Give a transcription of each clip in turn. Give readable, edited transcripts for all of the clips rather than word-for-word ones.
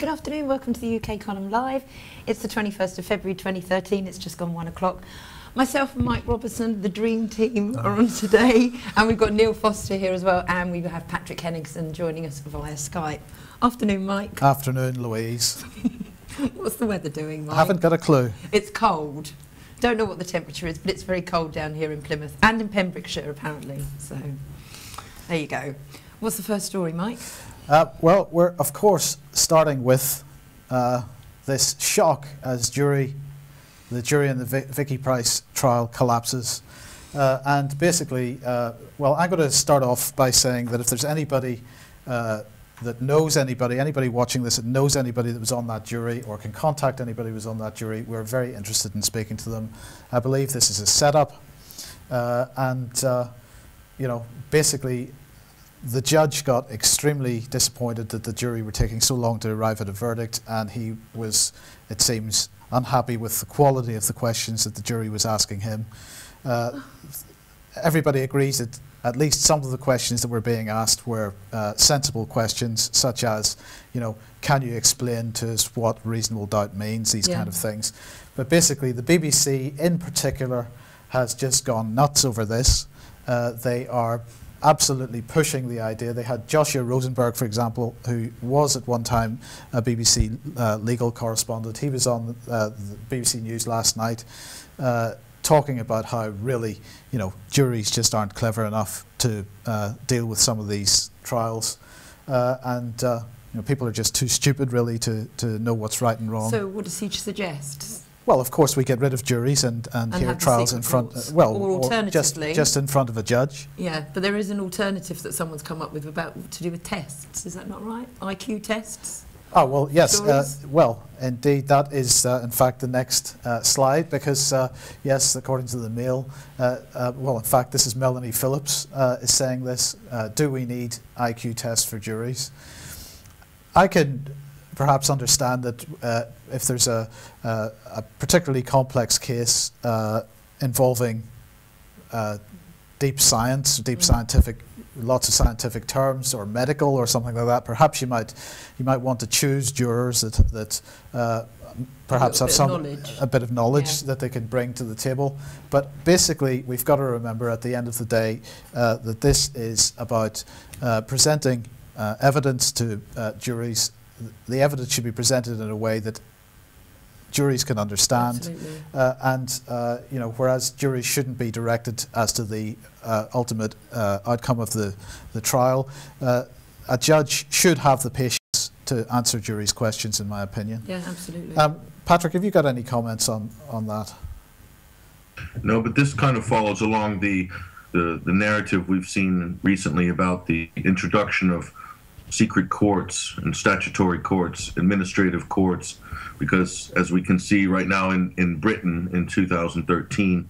Good afternoon, welcome to the UK Column Live. It's the 21st of February 2013, it's just gone 1 o'clock. Myself and Mike Robertson, the dream team, are on today, and we've got Neil Foster here as well, and we have Patrick Henningsen joining us via Skype. Afternoon, Mike. Afternoon, Louise. What's the weather doing, Mike? I haven't got a clue. It's cold. Don't know what the temperature is, but it's very cold down here in Plymouth, and in Pembrokeshire, apparently. So, there you go. What's the first story, Mike? Well, we're of course starting with this shock as the jury in the Vicky Pryce trial collapses. And basically, well, I'm going to start off by saying that if there's anybody that knows anybody watching this that knows anybody that was on that jury or can contact anybody who was on that jury, we're very interested in speaking to them. I believe this is a setup. You know, basically, the judge got extremely disappointed that the jury were taking so long to arrive at a verdict, and he was, it seems, unhappy with the quality of the questions that the jury was asking him. Everybody agrees that at least some of the questions that were being asked were sensible questions, such as, you know, can you explain to us what reasonable doubt means, these kind of things. But basically, the BBC in particular has just gone nuts over this. They are absolutely pushing the idea. They had Joshua Rosenberg, for example, who was at one time a BBC legal correspondent. He was on the BBC News last night talking about how really, you know, juries just aren't clever enough to deal with some of these trials. You know, people are just too stupid, really, to know what's right and wrong. So what does he suggest? Well, of course, we get rid of juries and hear trials in front, well, or alternatively, just in front of a judge. Yeah, but there is an alternative that someone's come up with about to do with tests. Is that not right? IQ tests. Oh well, yes. Well, indeed, that is in fact the next slide, because yes, according to the Mail, well, in fact, this is Melanie Phillips is saying this. Do we need IQ tests for juries? I can perhaps understand that if there's a particularly complex case involving deep science, scientific, lots of scientific terms, or medical, or something like that, perhaps you might want to choose jurors that perhaps have a bit of knowledge that they can bring to the table. But basically, we've got to remember at the end of the day that this is about presenting evidence to juries. The evidence should be presented in a way that juries can understand, you know, whereas juries shouldn't be directed as to the ultimate outcome of the trial. A judge should have the patience to answer juries' questions, in my opinion. Yeah, absolutely. Patrick, have you got any comments on that? No, but this kind of follows along the narrative we've seen recently about the introduction of secret courts and statutory courts, administrative courts, because as we can see right now in Britain in 2013,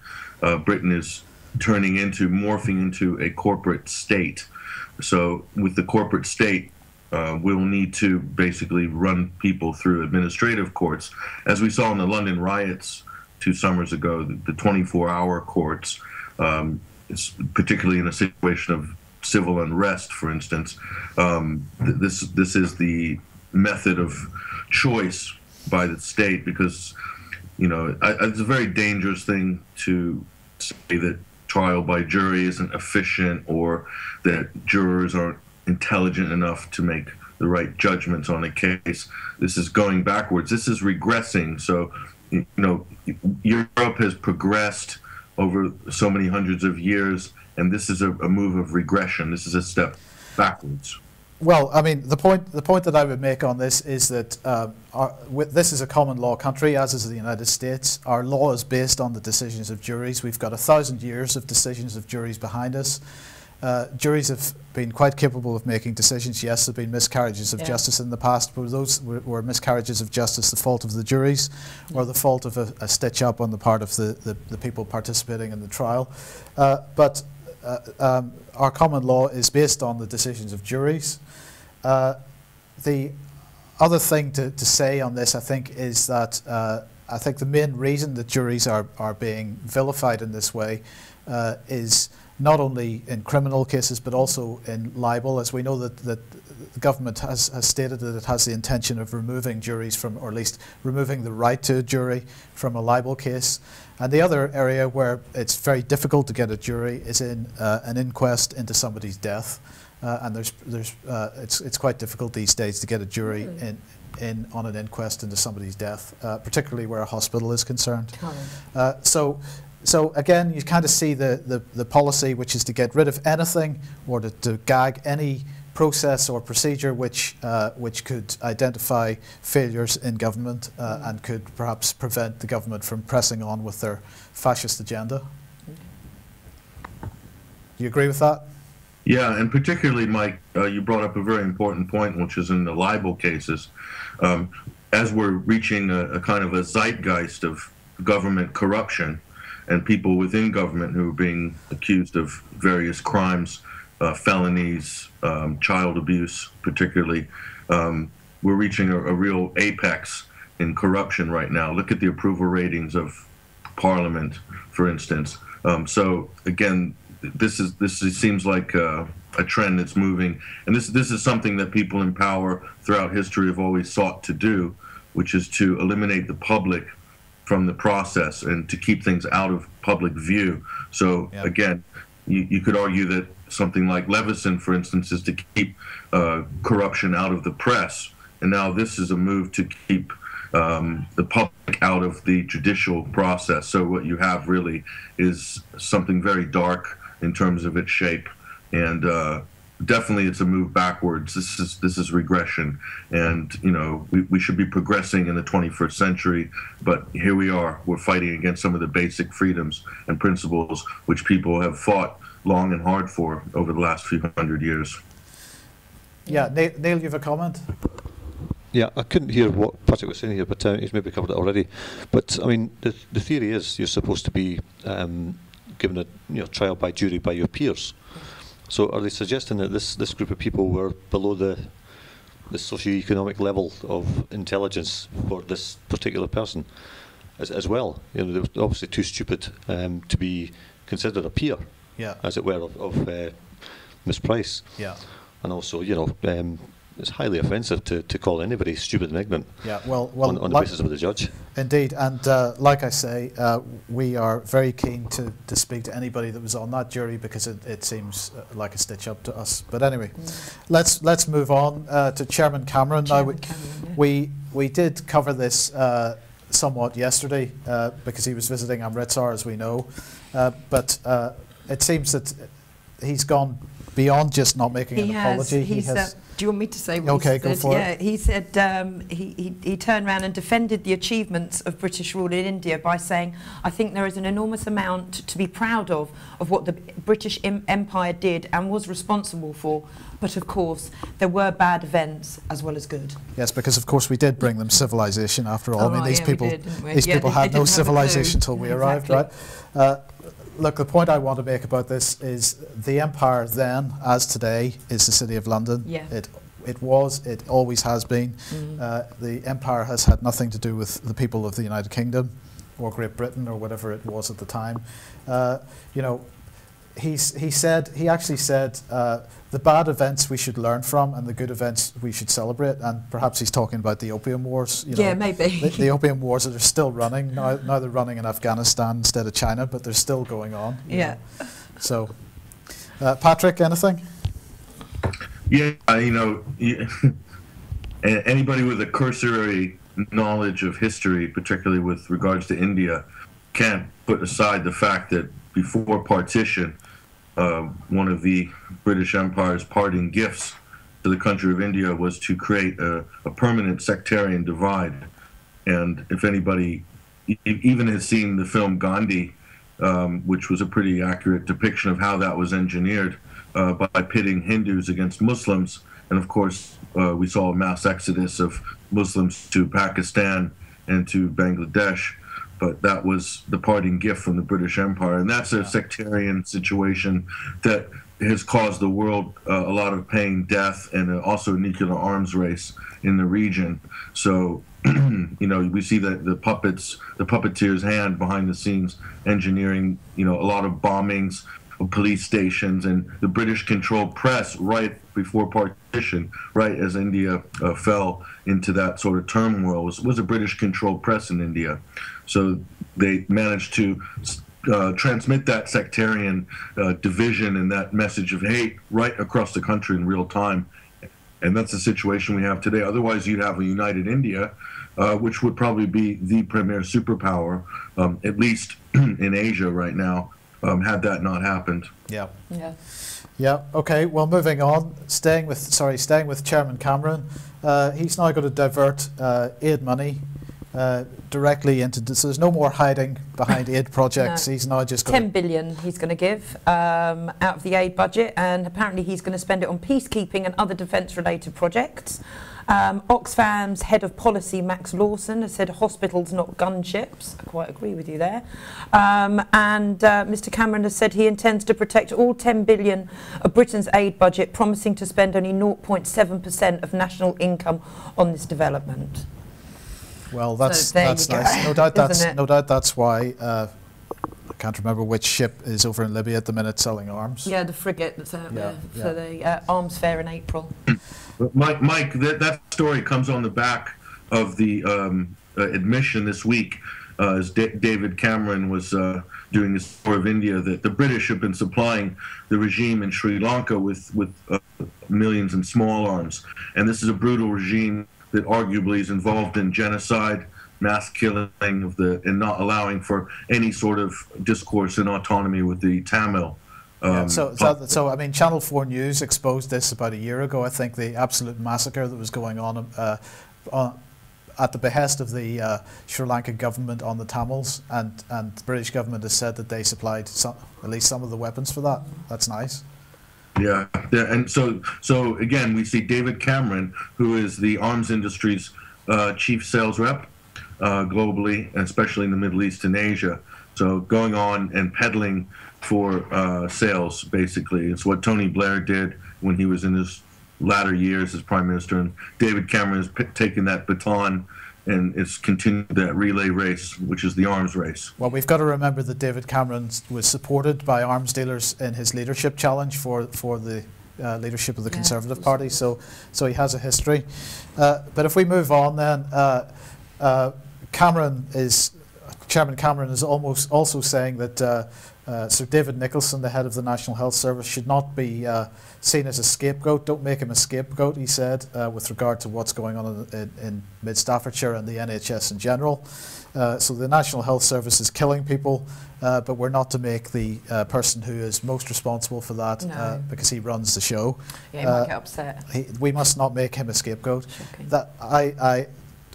Britain is morphing into a corporate state. So with the corporate state, we'll need to basically run people through administrative courts. As we saw in the London riots 2 summers ago, the 24-hour courts, particularly in a situation of civil unrest, for instance, this is the method of choice by the state, because, you know, it's a very dangerous thing to say that trial by jury isn't efficient, or that jurors aren't intelligent enough to make the right judgments on a case. This is going backwards. This is regressing. So, you know, Europe has progressed over so many hundreds of years, and this is a move of regression. This is a step backwards. Well, I mean, the point that I would make on this is that this is a common law country, as is the United States. Our law is based on the decisions of juries. We've got 1,000 years of decisions of juries behind us. Juries have been quite capable of making decisions. Yes, there have been miscarriages of justice in the past, but those were miscarriages of justice the fault of the juries, or the fault of a stitch-up on the part of the people participating in the trial. But our common law is based on the decisions of juries. The other thing to say on this, I think, is that I think the main reason that juries are being vilified in this way is not only in criminal cases but also in libel, as we know that the government has stated that it has the intention of removing juries from, or at least removing the right to a jury from a libel case. And the other area where it's very difficult to get a jury is in an inquest into somebody's death. And it's quite difficult these days to get a jury on an inquest into somebody's death, particularly where a hospital is concerned. So again, you kind of see the policy, which is to get rid of anything or to gag any process or procedure which could identify failures in government and could perhaps prevent the government from pressing on with their fascist agenda. Do you agree with that? Yeah, and particularly, Mike, you brought up a very important point, which is in the libel cases. As we're reaching a kind of a zeitgeist of government corruption and people within government who are being accused of various crimes, felonies, child abuse particularly, we're reaching a real apex in corruption right now. Look at the approval ratings of Parliament, for instance. So again, this seems like a trend that's moving, and this is something that people in power throughout history have always sought to do, which is to eliminate the public from the process and to keep things out of public view. So again, you could argue that something like Leveson, for instance, is to keep corruption out of the press, and now this is a move to keep the public out of the judicial process. So what you have really is something very dark in terms of its shape, and definitely it's a move backwards. This is regression, and we should be progressing in the 21st century, but here we are. We're fighting against some of the basic freedoms and principles which people have fought long and hard for over the last few hundred years. Yeah, Neil, you have a comment? Yeah, I couldn't hear what Patrick was saying here, but he's maybe covered it already. But I mean, the theory is you're supposed to be given a trial by jury by your peers. So are they suggesting that this group of people were below the socio-economic level of intelligence for this particular person as well? They were obviously too stupid to be considered a peer, as it were, of Miss Price. Yeah. And also, it's highly offensive to call anybody stupid and ignorant. Yeah, well, on the basis of the judge. Indeed, and like I say, we are very keen to speak to anybody that was on that jury, because it seems like a stitch up to us. But anyway, let's move on to Chairman Cameron. We did cover this somewhat yesterday because he was visiting Amritsar, as we know, but it seems that he's gone beyond just not making an apology. He has. Do you want me to say what he said? Go for it. He said he turned around and defended the achievements of British rule in India by saying, I think there is an enormous amount to be proud of what the British Empire did and was responsible for, but of course there were bad events as well as good. Yes, because of course we did bring them civilization after all. Oh, I mean, these people they had no civilization until we arrived, right? Look, the point I want to make about this is the empire then, as today, is the City of London. Yeah. It was, it always has been. The empire has had nothing to do with the people of the United Kingdom or Great Britain or whatever it was at the time. He actually said the bad events we should learn from and the good events we should celebrate, and perhaps he's talking about the Opium Wars. Yeah, maybe. The Opium Wars that are still running. Now they're running in Afghanistan instead of China, but they're still going on. Yeah. So, Patrick, anything? Yeah, anybody with a cursory knowledge of history, particularly with regards to India, can't put aside the fact that before partition, one of the British Empire's parting gifts to the country of India was to create a permanent sectarian divide. And if anybody even has seen the film Gandhi, which was a pretty accurate depiction of how that was engineered by pitting Hindus against Muslims. And of course, we saw a mass exodus of Muslims to Pakistan and to Bangladesh. But that was the parting gift from the British Empire. And that's a sectarian situation that has caused the world a lot of pain, death, and also a nuclear arms race in the region. So, we see that the puppeteer's hand behind the scenes engineering, a lot of bombings, police stations, and the British-controlled press right before partition, right as India fell into that sort of turmoil, was a British-controlled press in India. So they managed to transmit that sectarian division and that message of hate right across the country in real time. And that's the situation we have today. Otherwise, you'd have a united India, which would probably be the premier superpower, at least in Asia right now, had that not happened. Yeah. Yeah. Yeah. Okay. Well, moving on. Staying with Chairman Cameron, he's now going to divert aid money directly into. So there's no more hiding behind aid projects. No. He's now just 10 billion he's going to give out of the aid budget, and apparently he's going to spend it on peacekeeping and other defence-related projects. Oxfam's head of policy, Max Lawson, has said hospitals, not gunships. I quite agree with you there. Mr Cameron has said he intends to protect all 10 billion of Britain's aid budget, promising to spend only 0.7% of national income on this development. Well, that's nice. No doubt that's why. I can't remember which ship is over in Libya at the minute selling arms. Yeah, the frigate that's out there for the arms fair in April. Mike, that story comes on the back of the admission this week, as David Cameron was doing his tour of India, that the British have been supplying the regime in Sri Lanka with millions in small arms. And this is a brutal regime that arguably is involved in genocide, mass killing and not allowing for any sort of discourse and autonomy with the Tamil. So I mean, Channel 4 News exposed this about a year ago. I think the absolute massacre that was going on at the behest of the Sri Lankan government on the Tamils, and the British government has said that they supplied at least some of the weapons for that. That's nice. Yeah, and so again, we see David Cameron, who is the arms industry's chief sales rep globally, and especially in the Middle East and Asia. So going on and peddling for sales, basically. It's what Tony Blair did when he was in his latter years as Prime Minister, and David Cameron has taken that baton and it's continued that relay race, which is the arms race. Well, we've got to remember that David Cameron was supported by arms dealers in his leadership challenge for the leadership of the Conservative Party, so he has a history. But if we move on then, Chairman Cameron is also saying that Sir David Nicholson, the head of the National Health Service, should not be seen as a scapegoat. Don't make him a scapegoat, he said, with regard to what's going on in Mid Staffordshire and the NHS in general. So the National Health Service is killing people, but we're not to make the person who is most responsible for that because he runs the show. Yeah, he might get upset. We must not make him a scapegoat. Shocking. That I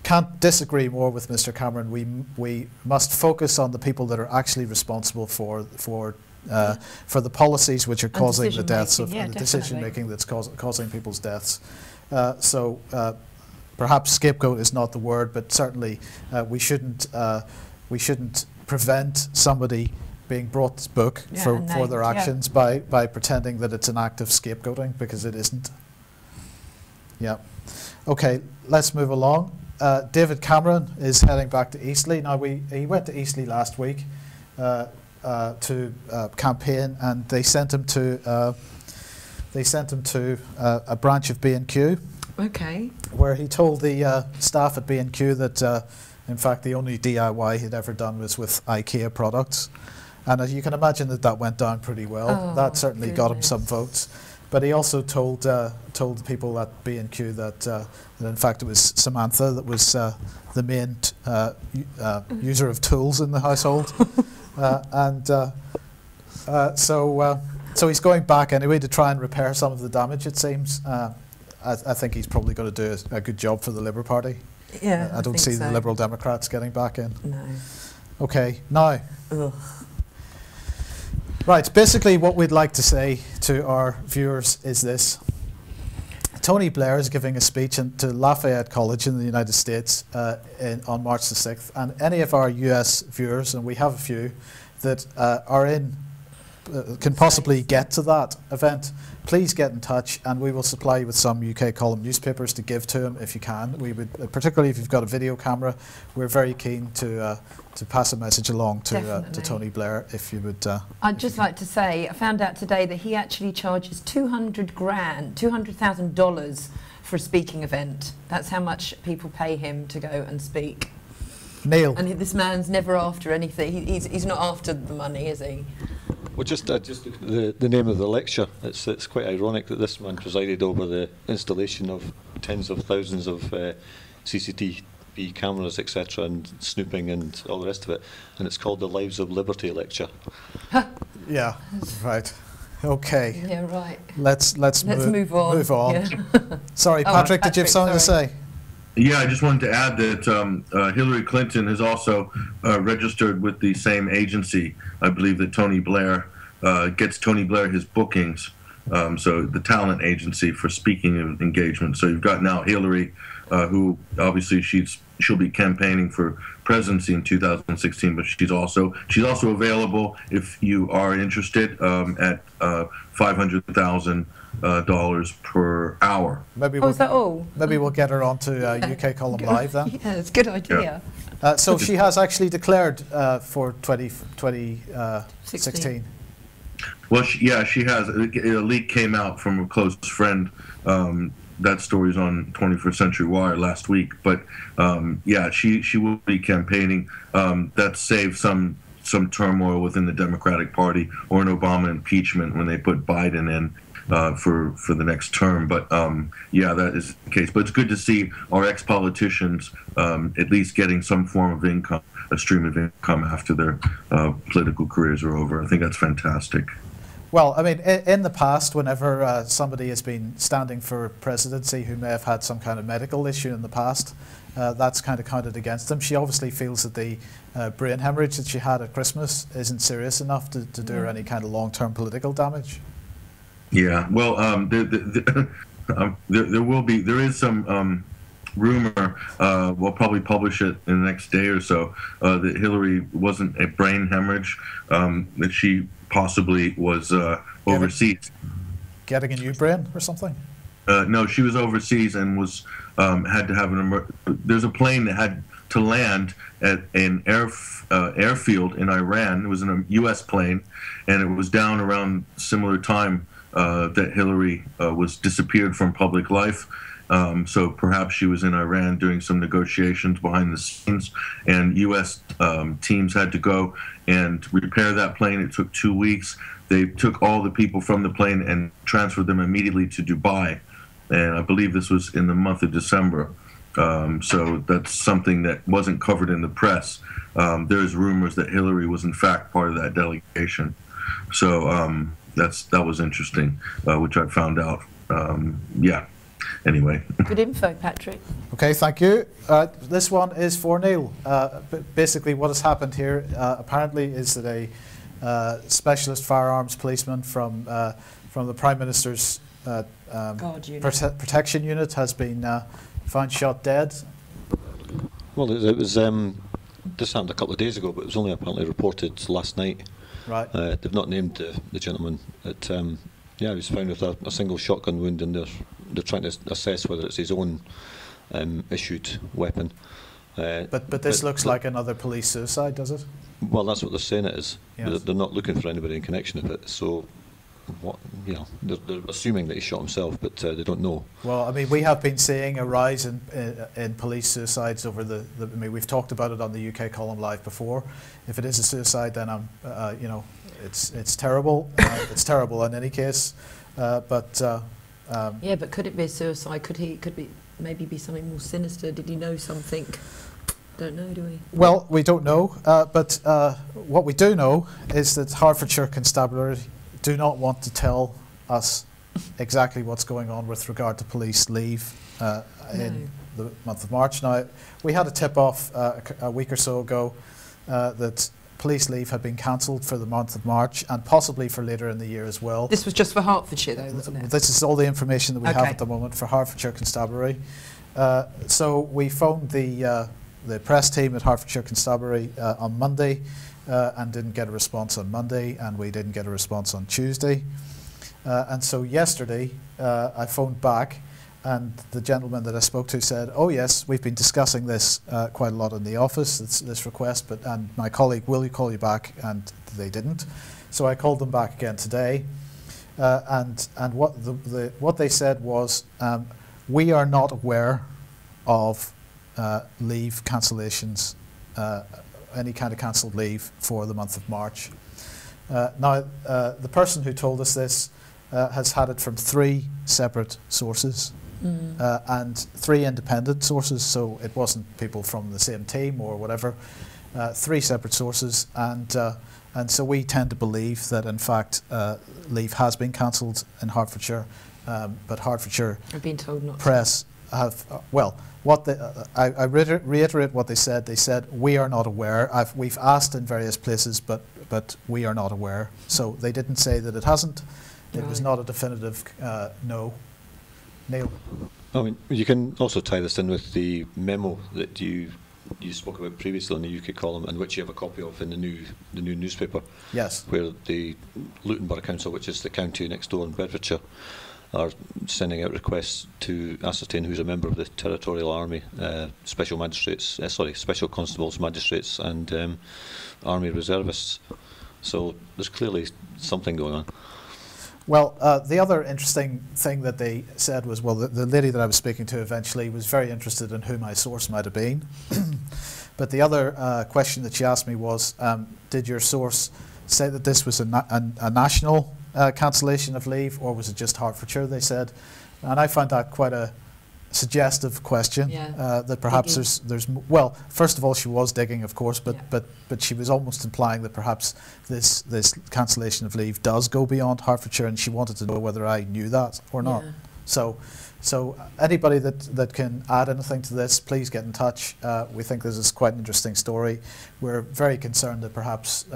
can't disagree more with Mr. Cameron. We must focus on the people that are actually responsible for the policies which are causing the deaths of the decision making that's causing people's deaths. Perhaps scapegoat is not the word, but certainly we shouldn't prevent somebody being brought to book for their actions by pretending that it's an act of scapegoating, because it isn't. Yeah. Okay, let's move along. David Cameron is heading back to Eastleigh. Now, he went to Eastleigh last week to campaign, and they sent him to a branch of B&Q. Okay. Where he told the staff at B&Q that, in fact, the only DIY he'd ever done was with IKEA products, and as you can imagine, that went down pretty well. That certainly got him some votes. But he also told people at B&Q that in fact it was Samantha that was the main user of tools in the household, so he's going back anyway to try and repair some of the damage. It seems. I think he's probably going to do a good job for the Labour Party. Yeah, I don't see the Liberal Democrats getting back in. No. Okay, now. Ugh. Right, basically what we'd like to say to our viewers is this. Tony Blair is giving a speech to Lafayette College in the United States on March the 6th, and any of our US viewers, and we have a few, that are in can possibly get to that event, please get in touch, and we will supply you with some UK column newspapers to give to him if you can. We would, particularly if you've got a video camera, we're very keen to pass a message along to Tony Blair. If you would, I'd just like to say, I found out today that he actually charges $200,000 for a speaking event. That's how much people pay him to go and speak. Neil. And this man's never after anything. He's not after the money, is he? Well, just the name of the lecture. It's quite ironic that this man presided over the installation of tens of thousands of CCTV cameras, etc., and snooping and all the rest of it. And it's called the Lives of Liberty lecture. Yeah, right. Okay. Yeah, right. Let's move on. Move on. Yeah. Sorry, Patrick, did you have something to say? Yeah, I just wanted to add that Hillary Clinton has also registered with the same agency. I believe that Tony Blair gets Tony Blair his bookings. So the talent agency for speaking engagement. So you've got now Hillary, who obviously she'll be campaigning for presidency in 2016, but she's also available if you are interested at $500,000 per hour. Maybe is that all? Maybe we'll get her onto UK Column Live then. Yeah, it's a good idea. Yeah. So she has actually declared for 2016. Well, she has. A leak came out from a close friend. That story's on 21st Century Wire last week. But yeah, she will be campaigning. That saved some turmoil within the Democratic Party or an Obama impeachment when they put Biden in for the next term. But yeah, that is the case. But it's good to see our ex-politicians at least getting some form of income, a stream of income after their political careers are over. I think that's fantastic. Well, I mean, in the past, whenever somebody has been standing for presidency who may have had some kind of medical issue in the past, that's kind of counted against them. She obviously feels that the brain hemorrhage that she had at Christmas isn't serious enough to do her any kind of long-term political damage. Yeah, well, there is some rumor, we'll probably publish it in the next day or so, that Hillary wasn't a brain hemorrhage, that she possibly was overseas. Getting a new brain or something? No, she was overseas and was had to have there's a plane that had to land at an airfield in Iran. It was in a U.S. plane, and it was down around similar time that Hillary was disappeared from public life. So perhaps she was in Iran doing some negotiations behind the scenes, and U.S. Teams had to go and repair that plane. It took 2 weeks. They took all the people from the plane and transferred them immediately to Dubai, and I believe this was in the month of December. So that's something that wasn't covered in the press. There's rumors that Hillary was in fact part of that delegation. So that was interesting, which I found out. Yeah. Anyway. Good info, Patrick. Okay, thank you. This one is for Neil. Basically, what has happened here apparently is that a specialist firearms policeman from the Prime Minister's protection unit has been found shot dead. Well, it was this happened a couple of days ago, but it was only apparently reported last night. Right. They've not named the gentleman. Yeah, he was found with a single shotgun wound, and they're trying to assess whether it's his own issued weapon. But this looks like another police suicide, does it? Well, that's what they're saying it is. Yes. They're not looking for anybody in connection with it. So, they're assuming that he shot himself, but they don't know. Well, I mean, we have been seeing a rise in police suicides over I mean, we've talked about it on the UK Column Live before. If it is a suicide, then it's terrible. It's terrible in any case. Yeah, but could it be a suicide? Could be maybe be something more sinister? Did he know something? Don't know, do we? Well, we don't know. But what we do know is that Hertfordshire Constabulary do not want to tell us exactly what's going on with regard to police leave in the month of March. Now, we had a tip-off a week or so ago that police leave had been cancelled for the month of March and possibly for later in the year as well. This was just for Hertfordshire, though, wasn't it? This is all the information that we have at the moment for Hertfordshire Constabulary. So we phoned the press team at Hertfordshire Constabulary on Monday and didn't get a response on Monday, and we didn't get a response on Tuesday. And so yesterday, I phoned back, and the gentleman that I spoke to said, "Oh yes, we've been discussing this quite a lot in the office, this request, and my colleague will call you back," and they didn't. So I called them back again today, and what they said was, we are not aware of leave cancellations, any kind of cancelled leave for the month of March. Now, the person who told us this has had it from 3 separate sources, and 3 independent sources, so it wasn't people from the same team or whatever. 3 separate sources, and so we tend to believe that in fact leave has been cancelled in Hertfordshire, but Hertfordshire I've been told not press have I reiterate what they said. They said we are not aware. We've asked in various places, but we are not aware. So they didn't say that it hasn't. It was not a definitive no. Neil. I mean, you can also tie this in with the memo that you spoke about previously on the UK column, and which you have a copy of in the new newspaper. Yes. Where the Luton Borough Council, which is the county next door in Bedfordshire, are sending out requests to ascertain who's a member of the Territorial Army, special magistrates, special constables, magistrates, and Army reservists. So there's clearly something going on. Well, the other interesting thing that they said was, well, the lady that I was speaking to eventually was very interested in who my source might have been. But the other question that she asked me was, did your source say that this was a national cancellation of leave, or was it just Hertfordshire, they said? And I found that quite a suggestive question, that perhaps there's well, first of all, she was digging, of course, but she was almost implying that perhaps this cancellation of leave does go beyond Hertfordshire, and she wanted to know whether I knew that or not. So anybody that can add anything to this, please get in touch. We think this is quite an interesting story. We're very concerned that perhaps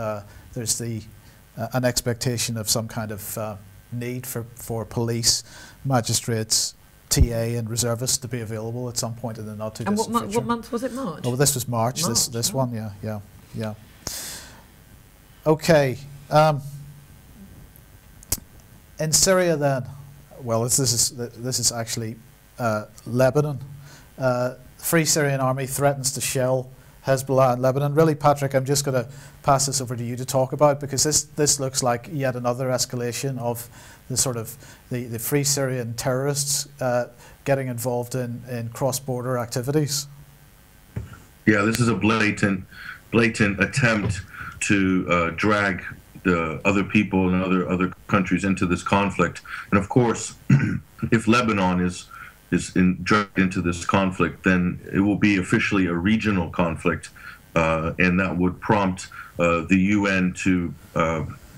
there's an expectation of some kind of need for police, magistrates, TA and reservists to be available at some point in the not too distant future. And what month was it? March? Oh, this was March. This one, yeah. Okay. In Syria, then, well, this is actually Lebanon. Free Syrian Army threatens to shell Hezbollah in Lebanon. Really, Patrick, I'm just going to pass this over to you to talk about, because this looks like yet another escalation of the sort of the Free Syrian terrorists getting involved in cross-border activities. Yeah, this is a blatant attempt to drag the other people and other countries into this conflict. And of course, if Lebanon is dragged into this conflict, then it will be officially a regional conflict, and that would prompt the UN to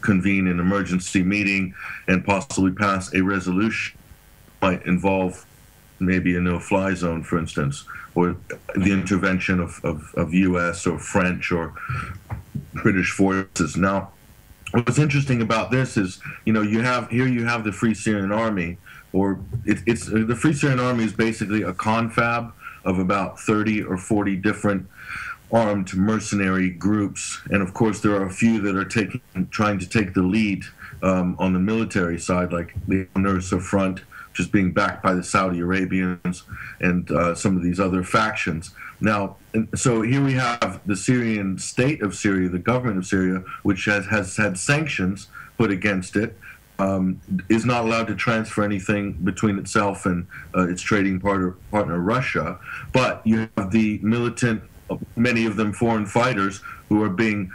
convene an emergency meeting and possibly pass a resolution that might involve maybe a no-fly zone, for instance, or the intervention of US or French or British forces. Now, what's interesting about this is, you have the Free Syrian Army, or it's the Free Syrian Army is basically a confab of about 30 or 40 different armed mercenary groups, and of course there are a few that are trying to take the lead on the military side, like the Nusra Front, which is being backed by the Saudi Arabians and some of these other factions. Now, so here we have the Syrian state of Syria, the government of Syria, which has had sanctions put against it, is not allowed to transfer anything between itself and its trading partner Russia. But you have the militant, many of them foreign fighters, who are being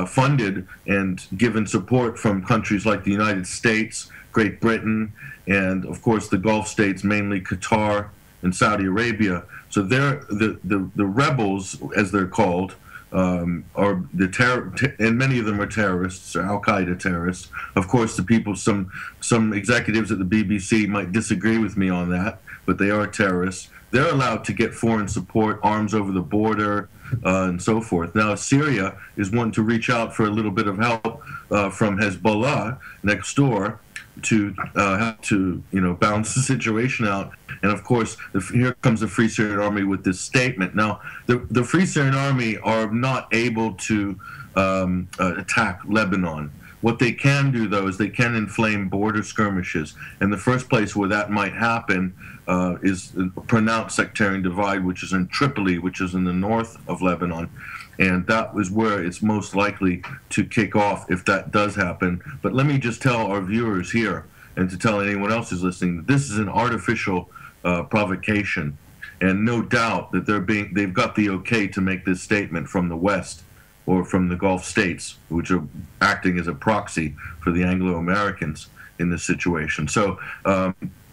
funded and given support from countries like the United States, Great Britain, and of course the Gulf states, mainly Qatar and Saudi Arabia. So they're the rebels, as they're called, are and many of them are terrorists, or Al-Qaeda terrorists. Of course, the people, some executives at the BBC might disagree with me on that, but they are terrorists. They're allowed to get foreign support, arms over the border, and so forth. Now, Syria is wanting to reach out for a little bit of help from Hezbollah next door to balance the situation out. And of course, here comes the Free Syrian Army with this statement. Now, the Free Syrian Army are not able to attack Lebanon. What they can do, though, is they can inflame border skirmishes. And the first place where that might happen is a pronounced sectarian divide, which is in Tripoli, which is in the north of Lebanon. And that is where it's most likely to kick off if that does happen. But let me just tell our viewers here, and to tell anyone else who's listening, that this is an artificial provocation. And no doubt that they've got the okay to make this statement from the West, or from the Gulf states, which are acting as a proxy for the Anglo-Americans in this situation. So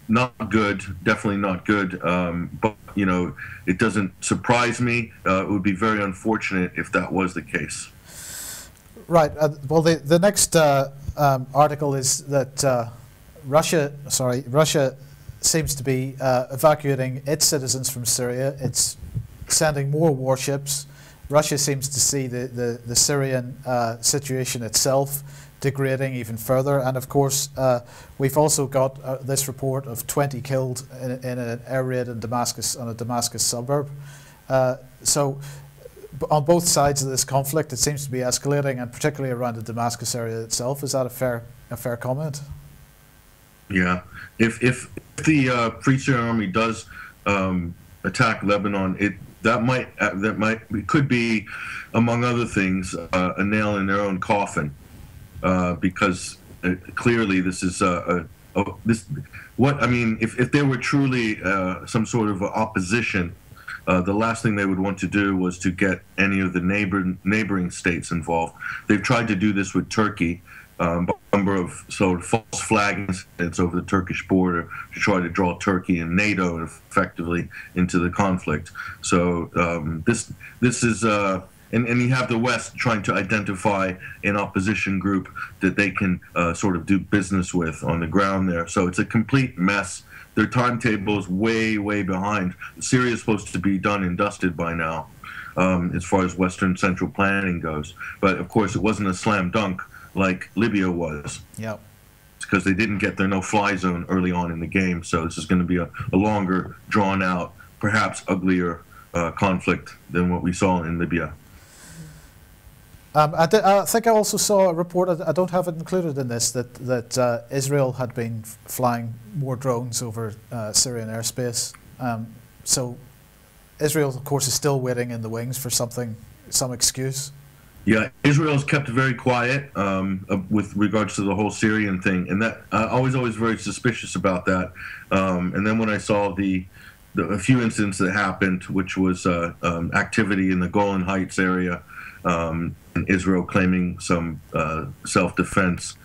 not good, definitely not good, but you know, it doesn't surprise me. It would be very unfortunate if that was the case. Right, well the next article is that Russia seems to be evacuating its citizens from Syria. It's sending more warships. Russia seems to see the Syrian situation itself degrading even further, and of course we've also got this report of 20 killed in an air raid in Damascus, on a Damascus suburb. So on both sides of this conflict it seems to be escalating, and particularly around the Damascus area itself. Is that a fair comment? Yeah, if the Free Syrian Army does attack Lebanon, it could be, among other things, a nail in their own coffin, because clearly this is if there were truly some sort of opposition, the last thing they would want to do was to get any of the neighboring states involved. They've tried to do this with Turkey. A number of sort of false flags over the Turkish border to try to draw Turkey and NATO effectively into the conflict. So this is and you have the West trying to identify an opposition group that they can sort of do business with on the ground there. So it's a complete mess. Their timetable is way behind. Syria is supposed to be done and dusted by now, as far as Western central planning goes. But of course, it wasn't a slam dunk like Libya was. Yep. Because they didn't get their no-fly zone early on in the game. So this is going to be a longer, drawn-out, perhaps uglier conflict than what we saw in Libya. I think I also saw a report, I don't have it included in this, that Israel had been flying more drones over Syrian airspace. So Israel, of course, is still waiting in the wings for some excuse. Yeah, Israel's kept very quiet with regards to the whole Syrian thing, and that I was always very suspicious about that. And then when I saw a few incidents that happened, which was activity in the Golan Heights area, and Israel claiming some self-defense,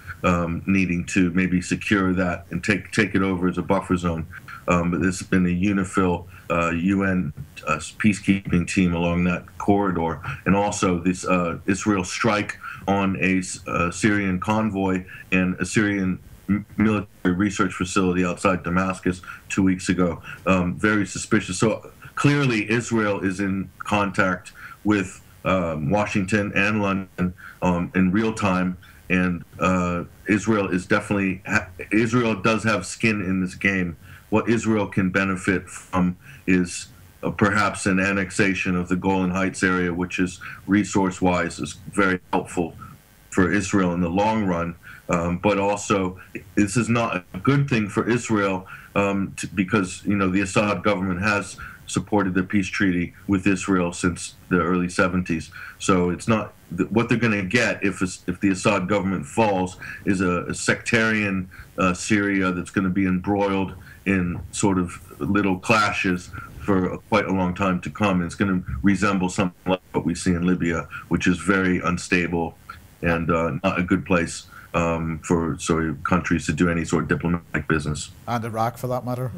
needing to maybe secure that and take it over as a buffer zone. But there's been a UNIFIL UN peacekeeping team along that corridor, and also this Israel strike on a Syrian convoy and a Syrian military research facility outside Damascus 2 weeks ago. Very suspicious. So clearly Israel is in contact with Washington and London in real time, and Israel does have skin in this game. What Israel can benefit from is perhaps an annexation of the Golan Heights area, which is resource-wise is very helpful for Israel in the long run. But also, this is not a good thing for Israel because the Assad government has supported the peace treaty with Israel since the early 70s. So it's not what they're going to get if the Assad government falls is a sectarian Syria that's going to be embroiled in sort of little clashes for quite a long time to come. And it's going to resemble something like what we see in Libya, which is very unstable and not a good place for sort of countries to do any sort of diplomatic business. And Iraq, for that matter.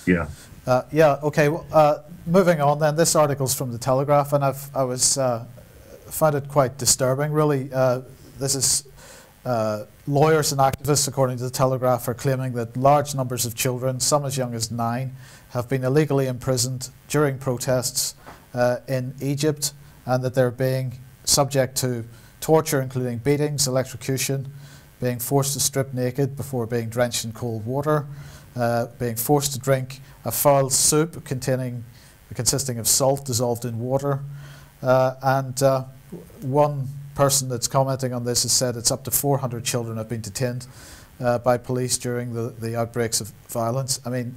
Yeah. Okay. Well, moving on then. This article's from the Telegraph, and I found it quite disturbing. Really, this is lawyers and activists, according to the Telegraph, are claiming that large numbers of children, some as young as 9, have been illegally imprisoned during protests in Egypt, and that they're being subject to torture, including beatings, electrocution, being forced to strip naked before being drenched in cold water, being forced to drink a foul soup consisting of salt dissolved in water, and one person that's commenting on this has said it's up to 400 children have been detained by police during the outbreaks of violence. I mean,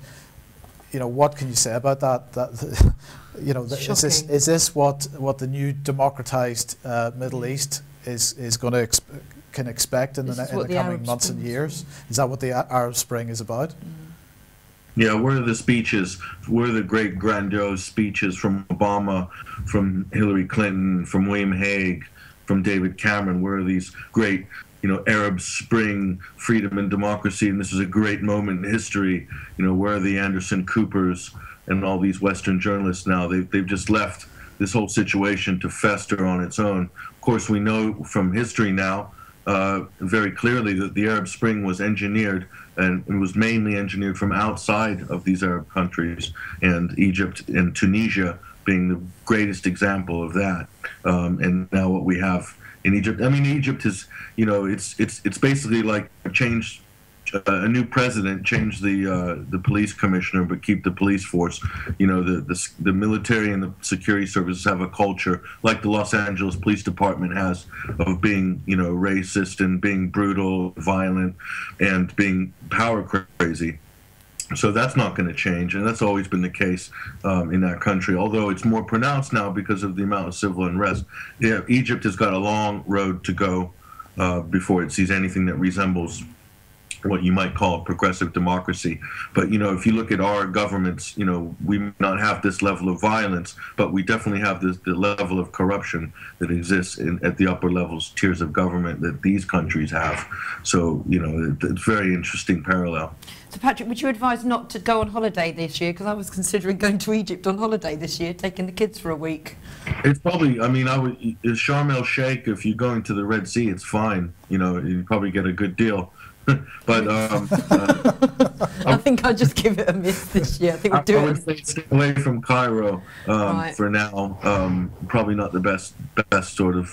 you know, what can you say about that? You know, is this what the new democratized Middle East is going to can expect in the coming months and years? Is that what the Arab Spring is about? Yeah, where are the speeches? Where are the great grandiose speeches from Obama, from Hillary Clinton, from William Hague, from David Cameron? Where are these great, you know, Arab Spring, freedom and democracy, and this is a great moment in history? You know, where are the Anderson Coopers and all these Western journalists now? They've just left this whole situation to fester on its own. Of course, we know from history now very clearly that the Arab Spring was engineered, and it was mainly engineered from outside of these Arab countries, and Egypt and Tunisia being the greatest example of that. And now what we have in Egypt, I mean, Egypt is, you know, it's basically like a new president changed the police commissioner, but keep the police force. You know, the military and the security services have a culture like the Los Angeles Police Department has of being, you know, racist and being brutal, violent, and being power crazy. So that's not going to change, and that's always been the case in that country, although it's more pronounced now because of the amount of civil unrest. Yeah, Egypt has got a long road to go before it sees anything that resembles what you might call a progressive democracy. But, you know, if you look at our governments, you know, we may not have this level of violence, but we definitely have the level of corruption that exists at the upper levels, tiers of government that these countries have. So, you know, it's a very interesting parallel. So, Patrick, would you advise not to go on holiday this year? Because I was considering going to Egypt on holiday this year, taking the kids for a week. It's probably, I mean, Sharm el Sheikh, if you're going to the Red Sea, it's fine. You know, you probably get a good deal. But I think I'll just give it a miss this year. I think we'll do I would say stay away from Cairo right. for now. Probably not the best sort of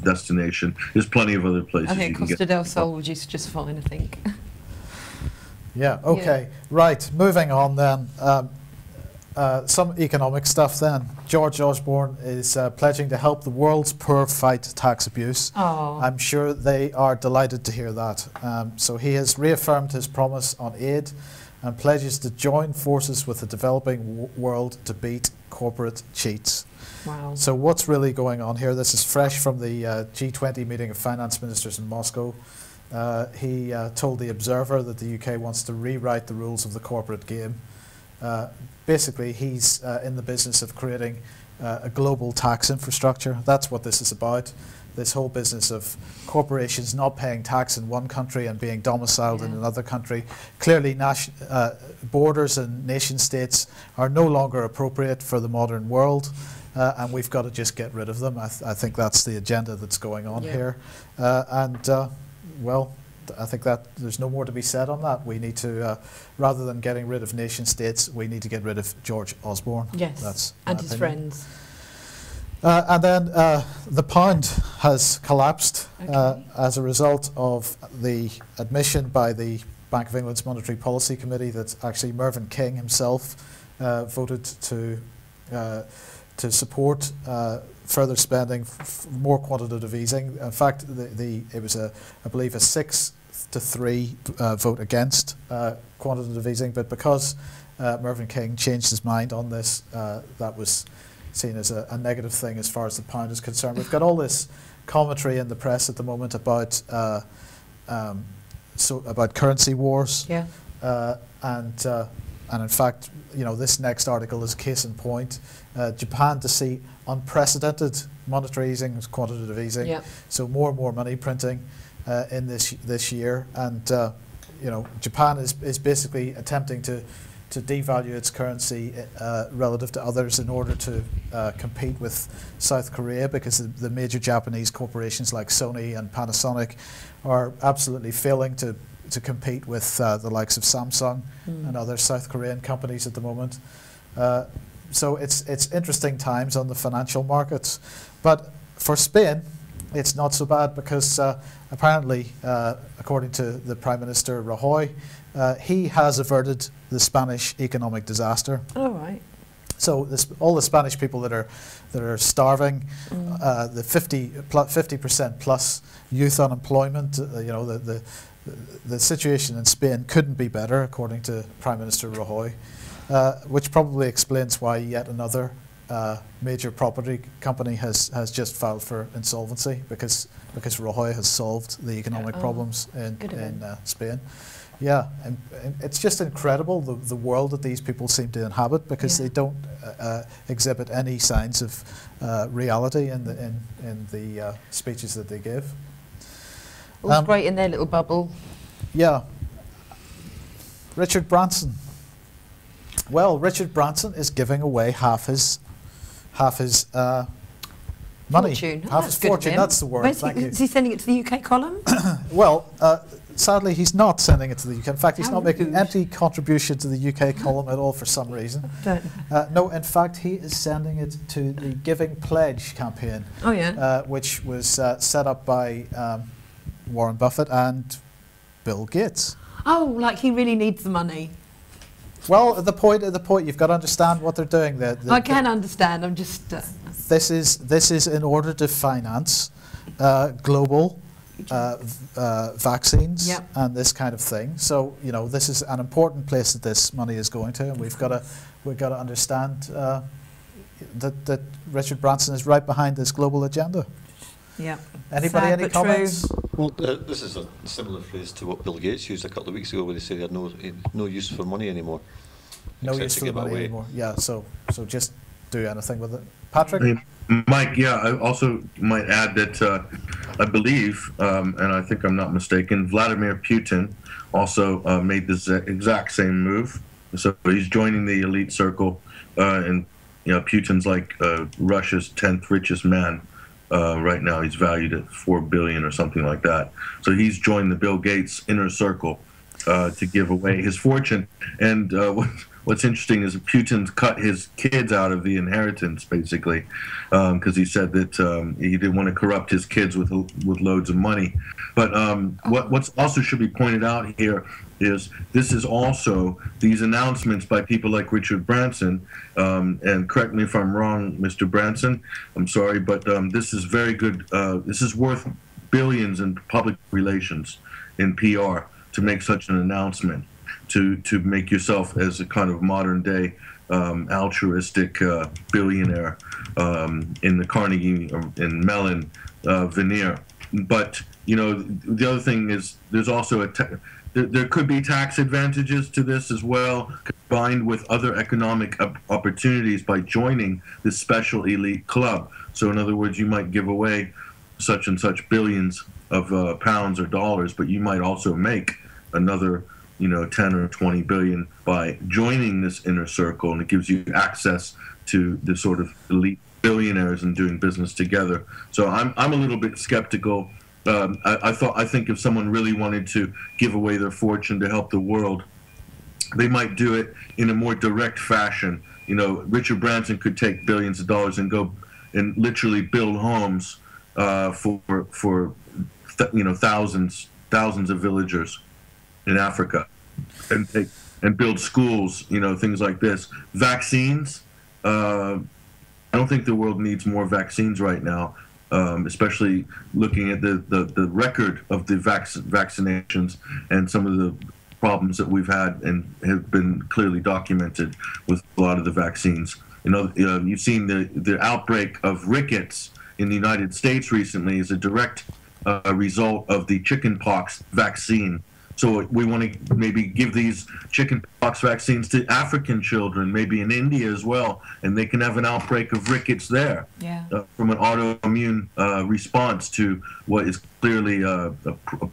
destination. There's plenty of other places. I think you Costa can get. del Sol was just fine, I think. Yeah, okay. Yeah. Right, moving on then. Some economic stuff then. George Osborne is pledging to help the world's poor fight tax abuse. Oh. I'm sure they are delighted to hear that. So he has reaffirmed his promise on aid and pledges to join forces with the developing world to beat corporate cheats. Wow. So what's really going on here? This is fresh from the G20 meeting of finance ministers in Moscow. He told The Observer that the UK wants to rewrite the rules of the corporate game. Basically, he's in the business of creating a global tax infrastructure. That's what this is about. This whole business of corporations not paying tax in one country and being domiciled in another country. Clearly, borders and nation states are no longer appropriate for the modern world, and we've got to just get rid of them. I think that's the agenda that's going on here. Well, I think that there's no more to be said on that. We need to, rather than getting rid of nation states, we need to get rid of George Osborne. Yes, that's and his friends. And then the pound has collapsed as a result of the admission by the Bank of England's Monetary Policy Committee that actually Mervyn King himself voted to support further spending, more quantitative easing. In fact, it was I believe a 6-3 vote against quantitative easing, but because Mervyn King changed his mind on this, that was seen as a negative thing as far as the pound is concerned. We've got all this commentary in the press at the moment about about currency wars, and in fact, you know, this next article is case in point. Japan to see unprecedented monetary easing, quantitative easing, so more and more money printing in this year, and you know, Japan is basically attempting to devalue its currency relative to others in order to compete with South Korea, because the major Japanese corporations like Sony and Panasonic are absolutely failing to compete with the likes of Samsung and other South Korean companies at the moment. So it's interesting times on the financial markets. But for Spain, it's not so bad, because apparently, according to the Prime Minister Rajoy, he has averted the Spanish economic disaster. All right. So all the Spanish people that are starving, the 50% plus youth unemployment, the situation in Spain couldn't be better, according to Prime Minister Rajoy, which probably explains why yet another major property company has just filed for insolvency, because Rajoy has solved the economic problems in Spain. Yeah, and it's just incredible the world that these people seem to inhabit, because they don't exhibit any signs of reality in the speeches that they give. All's great in their little bubble. Yeah. Richard Branson. Well, Richard Branson is giving away half his money. Fortune. Half his fortune. That's the word. Thank you. Is he sending it to the UK column? Well, sadly, he's not sending it to the UK. In fact, he's not making any contribution to the UK column at all for some reason. No, in fact, he is sending it to the Giving Pledge campaign. Oh, yeah. Which was set up by Warren Buffett and Bill Gates. Oh, like he really needs the money. Well, at the point, you've got to understand what they're doing. I can understand. I'm just. This is in order to finance global vaccines and this kind of thing. So this is an important place that this money is going to, and we've got to understand that Richard Branson is right behind this global agenda. Yeah. Anybody any comments? Well, this is a similar phrase to what Bill Gates used a couple of weeks ago, where they said he had no use for money anymore. No use for money anymore. Yeah. So just do anything with it. Patrick? Hey, Mike, I also might add that I believe, and I think I'm not mistaken, Vladimir Putin also made this exact same move. So he's joining the elite circle, and Putin's like Russia's 10th richest man. Right now he's valued at $4 billion or something like that. So he's joined the Bill Gates inner circle to give away his fortune. And what's interesting is Putin's cut his kids out of the inheritance, basically, because he said that he didn't want to corrupt his kids with loads of money. But what's also should be pointed out here is this is also these announcements by people like Richard Branson, and correct me if I'm wrong, Mr. Branson, I'm sorry, but this is very good. This is worth billions in public relations, in PR, to make such an announcement, to make yourself as a kind of modern day altruistic billionaire in the Carnegie in Mellon veneer. But the other thing is there's also there could be tax advantages to this as well, combined with other economic opportunities by joining this special elite club. So in other words, you might give away such and such billions of pounds or dollars, but you might also make another 10 or 20 billion by joining this inner circle, and it gives you access to the sort of elite billionaires and doing business together. So I'm a little bit skeptical. I think if someone really wanted to give away their fortune to help the world, they might do it in a more direct fashion. Richard Branson could take billions of dollars and go and literally build homes for thousands of villagers in Africa, and build schools, things like this. Vaccines, I don't think the world needs more vaccines right now. Especially looking at the record of the vaccinations and some of the problems that we've had and have been clearly documented with a lot of the vaccines. You've seen the outbreak of rickets in the United States recently is a direct result of the chickenpox vaccine. So we want to maybe give these chickenpox vaccines to African children, maybe in India as well, and they can have an outbreak of rickets there from an autoimmune response to what is clearly a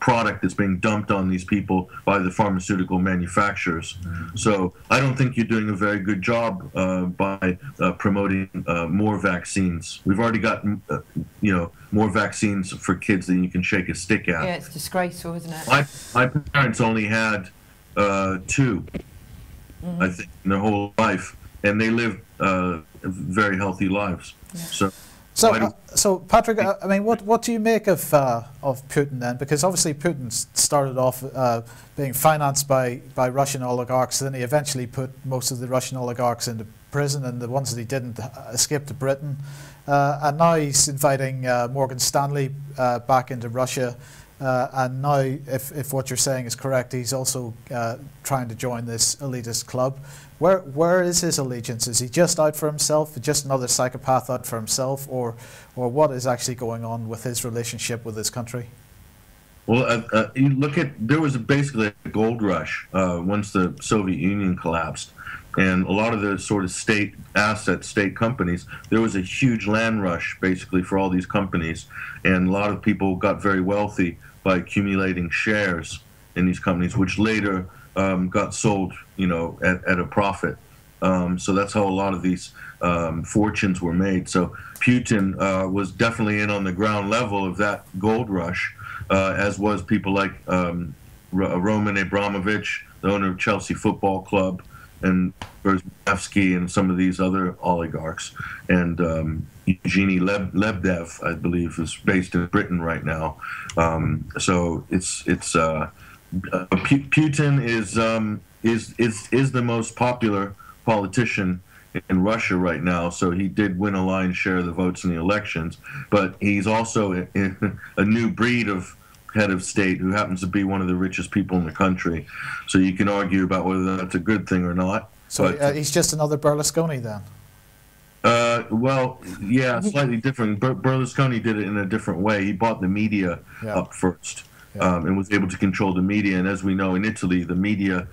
product that's being dumped on these people by the pharmaceutical manufacturers. So I don't think you're doing a very good job by promoting more vaccines. We've already got more vaccines for kids than you can shake a stick at. Yeah, it's disgraceful, isn't it? My parents only had 2, I think, in their whole life, and they lived very healthy lives. Yeah. So, so Patrick, I mean, what do you make of Putin then? Because obviously Putin started off being financed by Russian oligarchs, then he eventually put most of the Russian oligarchs into prison, and the ones that he didn't escaped to Britain. And now he's inviting Morgan Stanley back into Russia. And now, if what you're saying is correct, he's also trying to join this elitist club. Where is his allegiance? Is he just out for himself, just another psychopath out for himself, or what is actually going on with his relationship with his country? Well, you look at, there was basically a gold rush once the Soviet Union collapsed. And a lot of the sort of state assets, state companies, there was a huge land rush basically for all these companies. And a lot of people got very wealthy by accumulating shares in these companies, which later got sold, you know, at a profit. So that's how a lot of these fortunes were made. So Putin was definitely in on the ground level of that gold rush, as was people like Roman Abramovich, the owner of Chelsea Football Club, and Berezovsky and some of these other oligarchs. And Eugenie Lebedev, I believe, is based in Britain right now. So Putin is the most popular politician in Russia right now. So he did win a lion's share of the votes in the elections, but he's also a new breed of head of state who happens to be one of the richest people in the country. So you can argue about whether that's a good thing or not. So he's just another Berlusconi then? Well, yeah, slightly different. Berlusconi did it in a different way. He bought the media up first, and was able to control the media. And as we know, in Italy, the media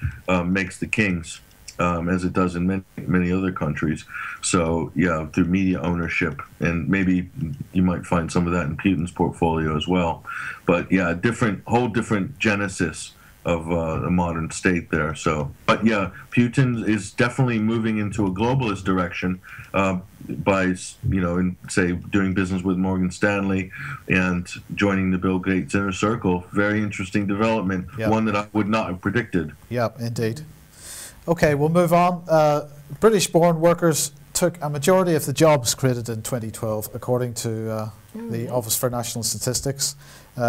makes the kings, as it does in many other countries. So, yeah, through media ownership, and maybe you might find some of that in Putin's portfolio as well. But yeah, whole different genesis of a modern state there. So, but yeah, Putin is definitely moving into a globalist direction by, you know, say doing business with Morgan Stanley and joining the Bill Gates inner circle. Very interesting development, one that I would not have predicted. Yeah, indeed. Okay, we'll move on. British-born workers took a majority of the jobs created in 2012, according to the Office for National Statistics.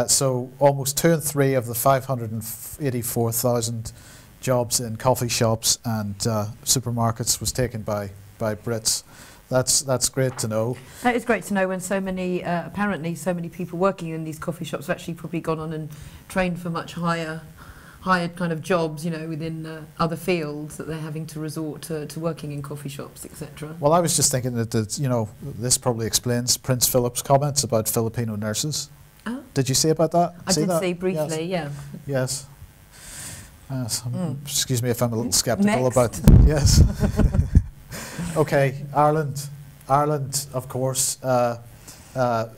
So almost 2 in 3 of the 584,000 jobs in coffee shops and supermarkets was taken by Brits. That's great to know. That is great to know when so many, apparently so many people working in these coffee shops have actually probably gone on and trained for much higher kind of jobs, you know, within other fields, that they're having to resort to working in coffee shops, etc. Well, I was just thinking that, you know, this probably explains Prince Philip's comments about Filipino nurses. Oh. Did you see about that? I did see briefly, yes. Excuse me if I'm a little sceptical about... Yes. Okay, Ireland, of course,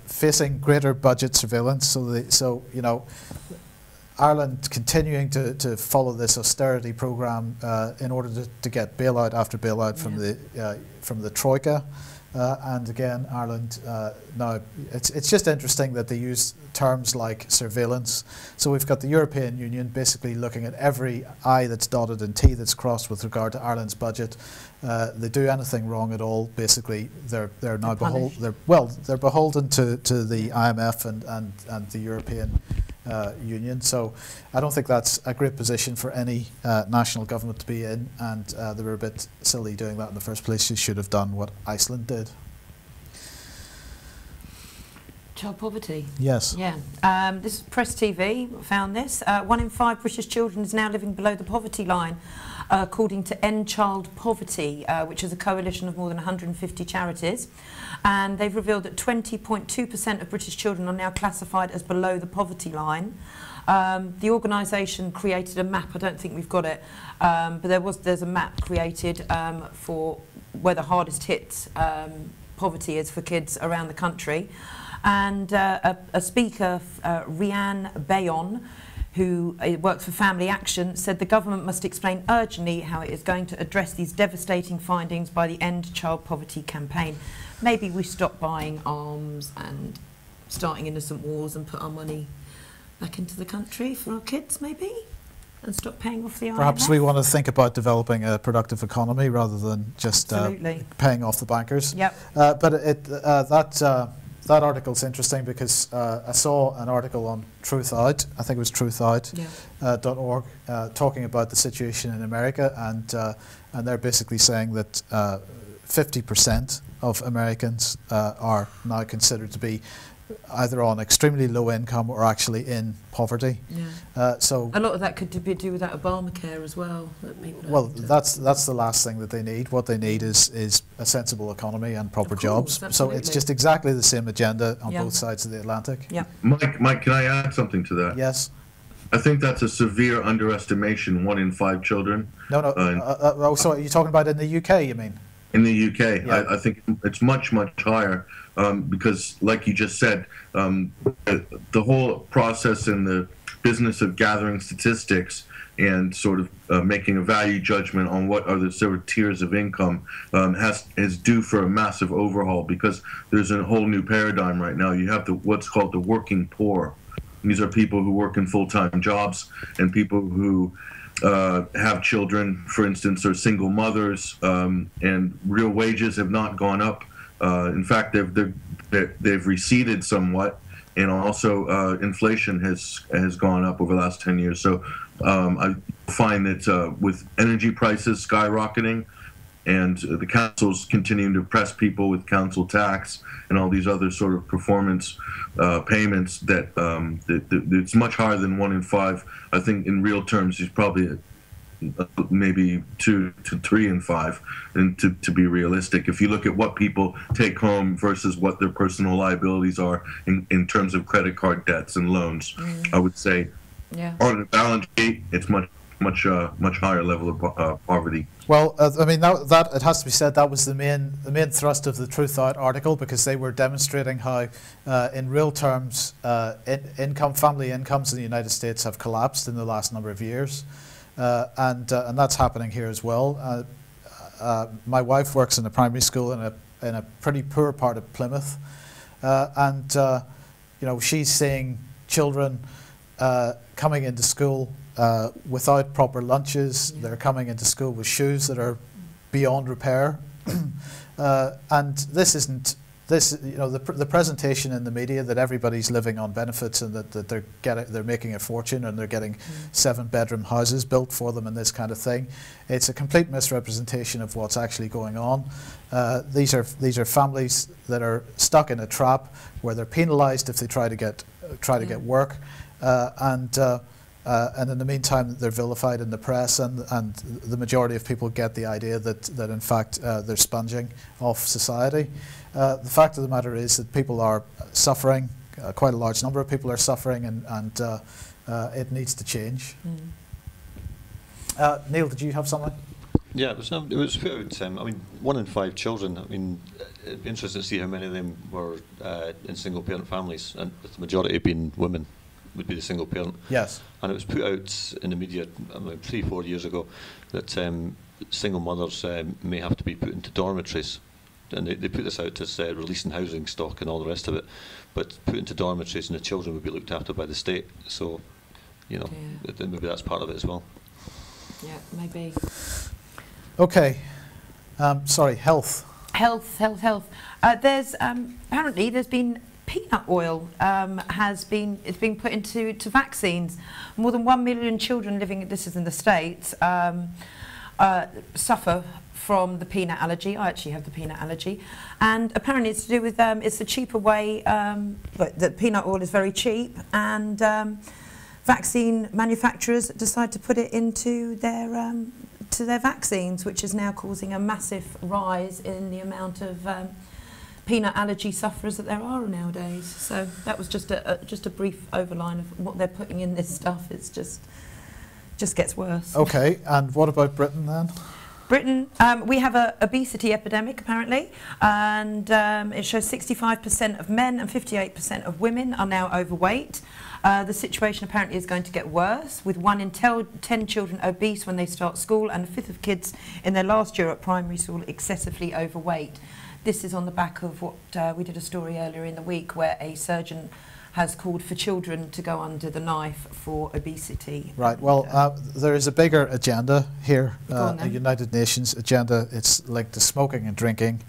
facing greater budget surveillance. So you know, Ireland continuing to follow this austerity program in order to get bailout after bailout from the Troika. And again, Ireland, now, it's just interesting that they use terms like surveillance. So we've got the European Union basically looking at every I that's dotted and T that's crossed with regard to Ireland's budget. They do anything wrong at all, basically, they're now beholden to the IMF and the European Union. So I don't think that's a great position for any national government to be in, and they were a bit silly doing that in the first place. You should have done what Iceland did. Child poverty. Yes. Yeah. This is Press TV found this. 1 in 5 British children is now living below the poverty line, according to End Child Poverty, which is a coalition of more than 150 charities. And they've revealed that 20.2% of British children are now classified as below the poverty line. The organisation created a map. I don't think we've got it, but there's a map created for where the hardest hit poverty is for kids around the country. And a speaker, Rianne Bayon, who works for Family Action, said the government must explain urgently how it is going to address these devastating findings by the End Child Poverty campaign. Maybe we stop buying arms and starting innocent wars and put our money back into the country for our kids, maybe? and stop paying off the IMF. Perhaps we want to think about developing a productive economy rather than just paying off the bankers. Yep. But that article's interesting because I saw an article on Truth Out, I think it was truthout.org, talking about the situation in America, and they're basically saying that 50% of Americans are now considered to be either on extremely low income or actually in poverty. Yeah. So a lot of that could do with that Obamacare as well. That people well, that's the last thing that they need. What they need is a sensible economy and proper jobs. Absolutely. So it's just exactly the same agenda on both sides of the Atlantic. Yeah. Mike, can I add something to that? Yes. I think that's a severe underestimation. 1 in 5 children. No. So are you talking about in the UK? You mean? In the UK, Yeah. I think it's much higher because, like you just said, the whole process and the business of gathering statistics and sort of making a value judgment on what are the sort of tiers of income is due for a massive overhaul, because there's a whole new paradigm right now. You have what's called the working poor. These are people who work in full-time jobs and people who have children, for instance, or single mothers, and real wages have not gone up. In fact, they've receded somewhat, and also inflation has gone up over the last 10 years. So I find that with energy prices skyrocketing and the councils continuing to press people with council tax and all these other sort of performance payments, that it's much higher than 1 in 5. I think in real terms, he's probably maybe 2 to 3 in 5, and to be realistic. If you look at what people take home versus what their personal liabilities are in terms of credit card debts and loans, I would say on the balance sheet, it's much higher level of poverty. Well, I mean, that it has to be said, that was the main thrust of the Truth Out article, because they were demonstrating how, in real terms, family incomes in the United States have collapsed in the last number of years, and that's happening here as well. My wife works in a primary school in a pretty poor part of Plymouth, and she's seeing children coming into school without proper lunches. They're coming into school with shoes that are beyond repair, and the presentation in the media that everybody's living on benefits and that they're making a fortune and they're getting 7-bedroom houses built for them and this kind of thing. It's a complete misrepresentation of what's actually going on. These are families that are stuck in a trap where they're penalised if they try to get work, and in the meantime, they're vilified in the press, and the majority of people get the idea that in fact they're sponging off society. The fact of the matter is that people are suffering. Quite a large number of people are suffering, and it needs to change. Neil, did you have something? Yeah, it was put out. I mean, 1 in 5 children. I mean, it'd be interesting to see how many of them were in single-parent families, and with the majority being women. Would be the single parent. Yes. And it was put out in the media about 3-4 years ago that single mothers may have to be put into dormitories, and they put this out as releasing housing stock and all the rest of it, but put into dormitories, and the children would be looked after by the state. So, maybe that's part of it as well. Yeah, maybe. Okay. Sorry, health. Health. There's apparently there's been peanut oil it's been put into vaccines. More than 1 million children living, this is in the States, suffer from the peanut allergy. I actually have the peanut allergy, and apparently it's to do with it's a cheaper way. But the peanut oil is very cheap, and vaccine manufacturers decide to put it into their vaccines, which is now causing a massive rise in the amount of peanut allergy sufferers that there are nowadays. So that was just a brief overline of what they're putting in this stuff. It's just gets worse. Okay, and what about Britain then? Britain, we have an obesity epidemic apparently, and it shows 65% of men and 58% of women are now overweight. The situation apparently is going to get worse, with 1 in 10 children obese when they start school, and 1/5 of kids in their last year at primary school excessively overweight. This is on the back of what we did a story earlier in the week where a surgeon has called for children to go under the knife for obesity. Right. Well, there is a bigger agenda here, a United Nations agenda. It's linked to smoking, drinking,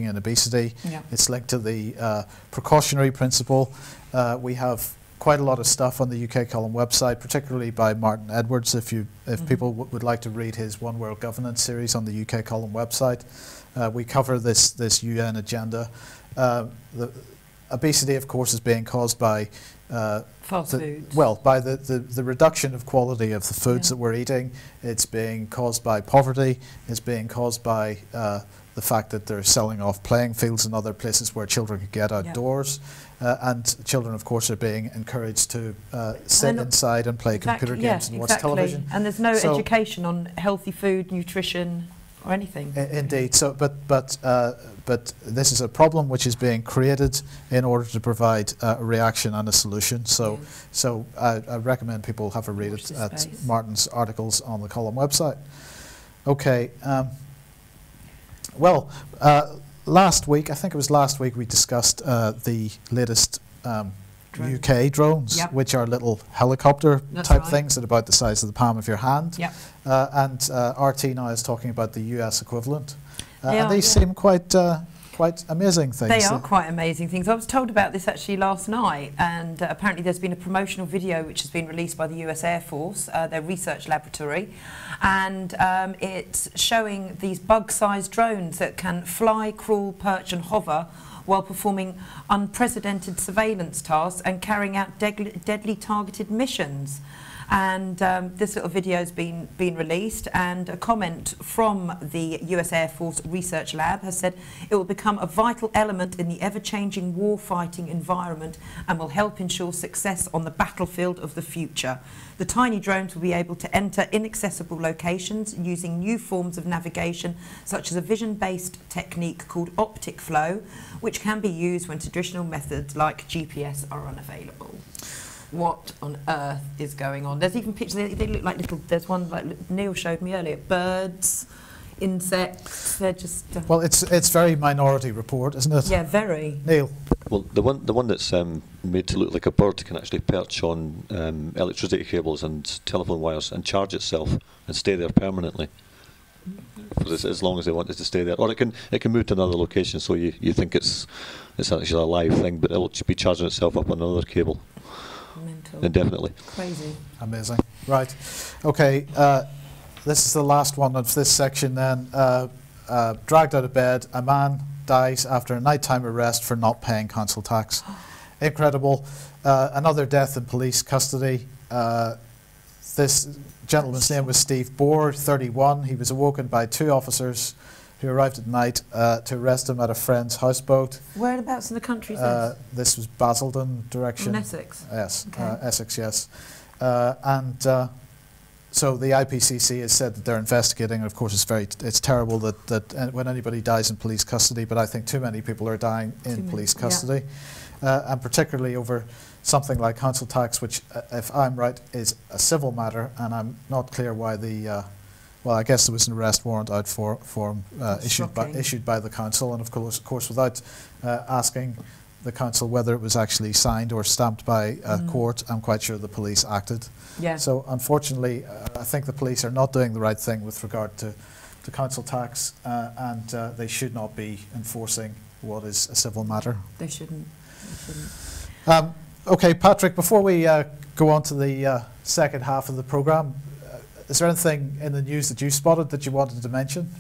and obesity. Yeah. It's linked to the precautionary principle. We have quite a lot of stuff on the UK Column website, particularly by Martin Edwards. If people would like to read his One World Governance series on the UK Column website, we cover this UN agenda. The obesity, of course, is being caused by fast foods. Well, by the reduction of quality of the foods that we're eating. It's being caused by poverty. It's being caused by the fact that they're selling off playing fields and other places where children could get outdoors. And children, of course, are being encouraged to sit inside and play computer games and watch television. And there's no education on healthy food, nutrition, or anything. Indeed. So, but this is a problem which is being created in order to provide a reaction and a solution. So, I recommend people have a read at Martin's articles on the Column website. Okay. Well, last week, I think it was last week, we discussed the latest UK drones, which are little helicopter type things that are about the size of the palm of your hand. Yep. And RT now is talking about the US equivalent. And these seem quite amazing things. They are quite amazing things. I was told about this actually last night, and apparently there's been a promotional video which has been released by the US Air Force, their research laboratory, and it's showing these bug-sized drones that can fly, crawl, perch and hover while performing unprecedented surveillance tasks and carrying out deadly targeted missions. And this little video has been released, and a comment from the US Air Force Research Lab has said it will become a vital element in the ever-changing war-fighting environment and will help ensure success on the battlefield of the future. The tiny drones will be able to enter inaccessible locations using new forms of navigation, such as a vision-based technique called optic flow, which can be used when traditional methods like GPS are unavailable. What on earth is going on? There's even pictures, they look like little, there's one like Neil showed me earlier, birds, insects, they're just... Well, it's very Minority Report, isn't it? Yeah, very. Neil? Well, the one that's made to look like a bird can actually perch on electricity cables and telephone wires and charge itself and stay there permanently. For as long as they want it to stay there. Or it can move to another location, so you think it's actually a live thing, but it'll be charging itself up on another cable. Mental. Indefinitely. Crazy. Amazing. Right. Okay. This is the last one of this section then. Dragged out of bed, a man dies after a nighttime arrest for not paying council tax. Incredible. Another death in police custody. This gentleman's name was Steve Bohr, 31. He was awoken by two officers who arrived at night to arrest him at a friend's houseboat. Whereabouts in the country is this? This was Basildon direction. In Essex? Yes, Okay. Essex, yes. So the IPCC has said that they're investigating, and of course it's terrible that when anybody dies in police custody, but I think too many people are dying in police custody, and particularly over something like council tax, which, if I'm right, is a civil matter, and I'm not clear why the... well, I guess there was an arrest warrant out for him issued by the council, and of course without asking the council whether it was actually signed or stamped by a court, I'm quite sure the police acted. Yeah. So unfortunately, I think the police are not doing the right thing with regard to council tax, and they should not be enforcing what is a civil matter. They shouldn't. They shouldn't. Okay, Patrick, before we go on to the second half of the programme, is there anything in the news that you spotted that you wanted to mention?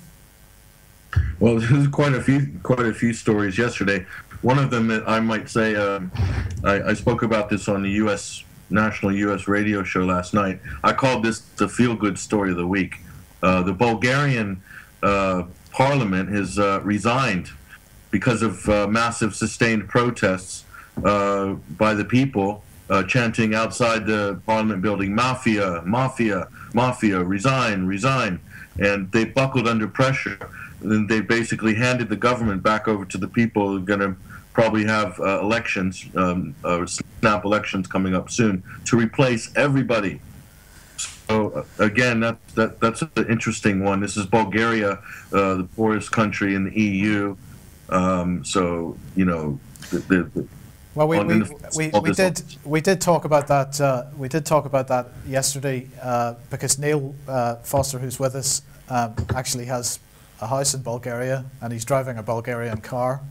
Well, there's quite a few stories yesterday. One of them, I might say, I spoke about this on the national U.S. radio show last night. I called this the feel-good story of the week. The Bulgarian parliament has resigned because of massive sustained protests by the people chanting outside the parliament building, "Mafia, mafia, mafia, resign, resign." And they buckled under pressure. And they basically handed the government back over to the people who are going to probably have elections, snap elections coming up soon, to replace everybody. So again, that's an interesting one. This is Bulgaria, the poorest country in the EU. So, you know, Well, on we did talk about that. We did talk about that yesterday because Neil Foster, who's with us, actually has a house in Bulgaria, and he's driving a Bulgarian car.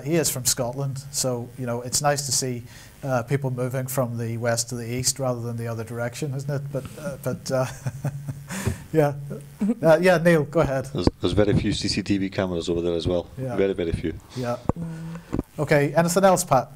He is from Scotland, so you know it's nice to see people moving from the west to the east rather than the other direction, isn't it? But yeah, yeah. Neil, go ahead. There's very few CCTV cameras over there as well. Yeah. Very, very few. Yeah. Okay. Anything else, Pat?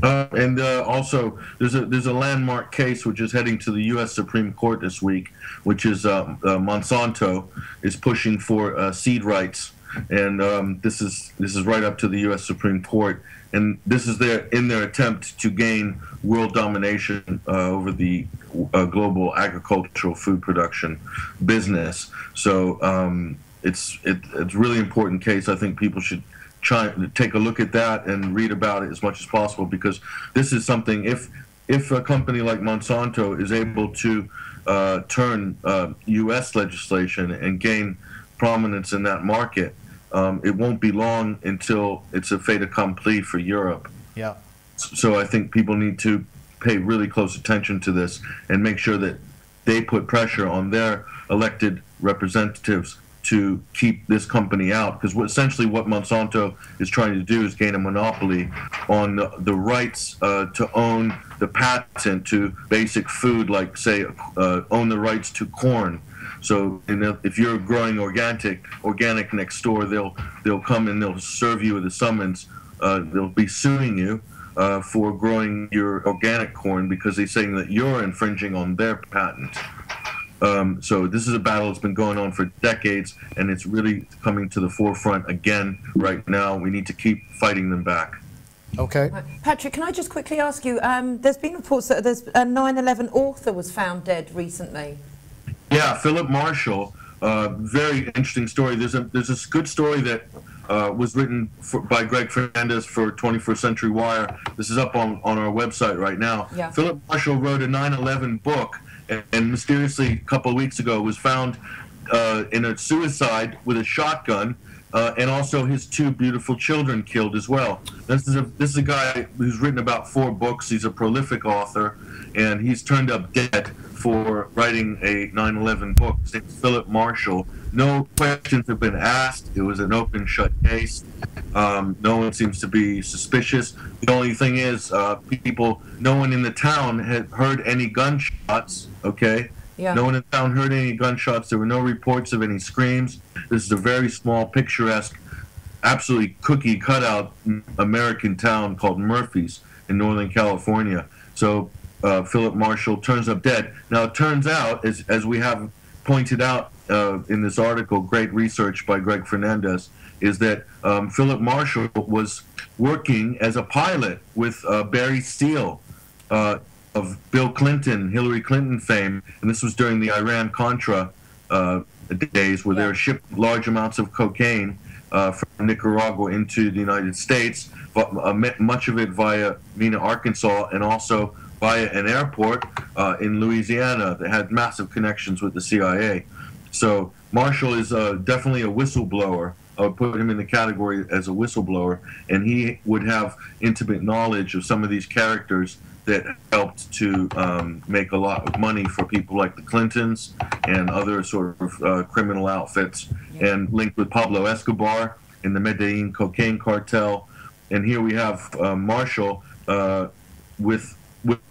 And also, there's a landmark case which is heading to the U.S. Supreme Court this week, which is Monsanto is pushing for seed rights, and this is right up to the U.S. Supreme Court, and this is in their attempt to gain world domination over the global agricultural food production business. So it's a really important case. I think people should try to take a look at that and read about it as much as possible, because this is something, if a company like Monsanto is able to turn U.S. legislation and gain prominence in that market, it won't be long until it's a fait accompli for Europe. Yeah. So I think people need to pay really close attention to this and make sure that they put pressure on their elected representatives to keep this company out, because essentially what Monsanto is trying to do is gain a monopoly on the rights to own the patent to basic food, like say own the rights to corn. So if you're growing organic next door, they'll come and they'll serve you with a summons. They'll be suing you for growing your organic corn because they're saying that you're infringing on their patent. So this is a battle that's been going on for decades, and it's really coming to the forefront again right now. We need to keep fighting them back. Okay. Patrick, can I just quickly ask you, there's been reports that there's a 9/11 author was found dead recently. Yeah, Philip Marshall, very interesting story. There's this good story that was written by Greg Fernandez for 21st Century Wire. This is up on our website right now. Yeah. Philip Marshall wrote a 9/11 book, and mysteriously a couple of weeks ago was found in a suicide with a shotgun, and also his two beautiful children killed as well. This is a guy who's written about 4 books. He's a prolific author, and he's turned up dead for writing a 9/11 book. His name's Philip Marshall. No questions have been asked. It was an open shut case. No one seems to be suspicious. The only thing is, no one in the town had heard any gunshots, okay? Yeah. No one in the town heard any gunshots. There were no reports of any screams. This is a very small, picturesque, absolutely cookie cutout American town called Murphy's in Northern California. So Philip Marshall turns up dead. Now, it turns out, as we have pointed out in this article, great research by Greg Fernandez, is that Philip Marshall was working as a pilot with Barry Steele of Bill Clinton, Hillary Clinton fame, and this was during the Iran-Contra days, where they were shipped large amounts of cocaine from Nicaragua into the United States, much of it via Mena, Arkansas, and also via an airport in Louisiana that had massive connections with the CIA. So Marshall is definitely a whistleblower. I would put him in the category as a whistleblower, and he would have intimate knowledge of some of these characters that helped to make a lot of money for people like the Clintons and other sort of criminal outfits, and linked with Pablo Escobar in the Medellin cocaine cartel. And here we have Marshall with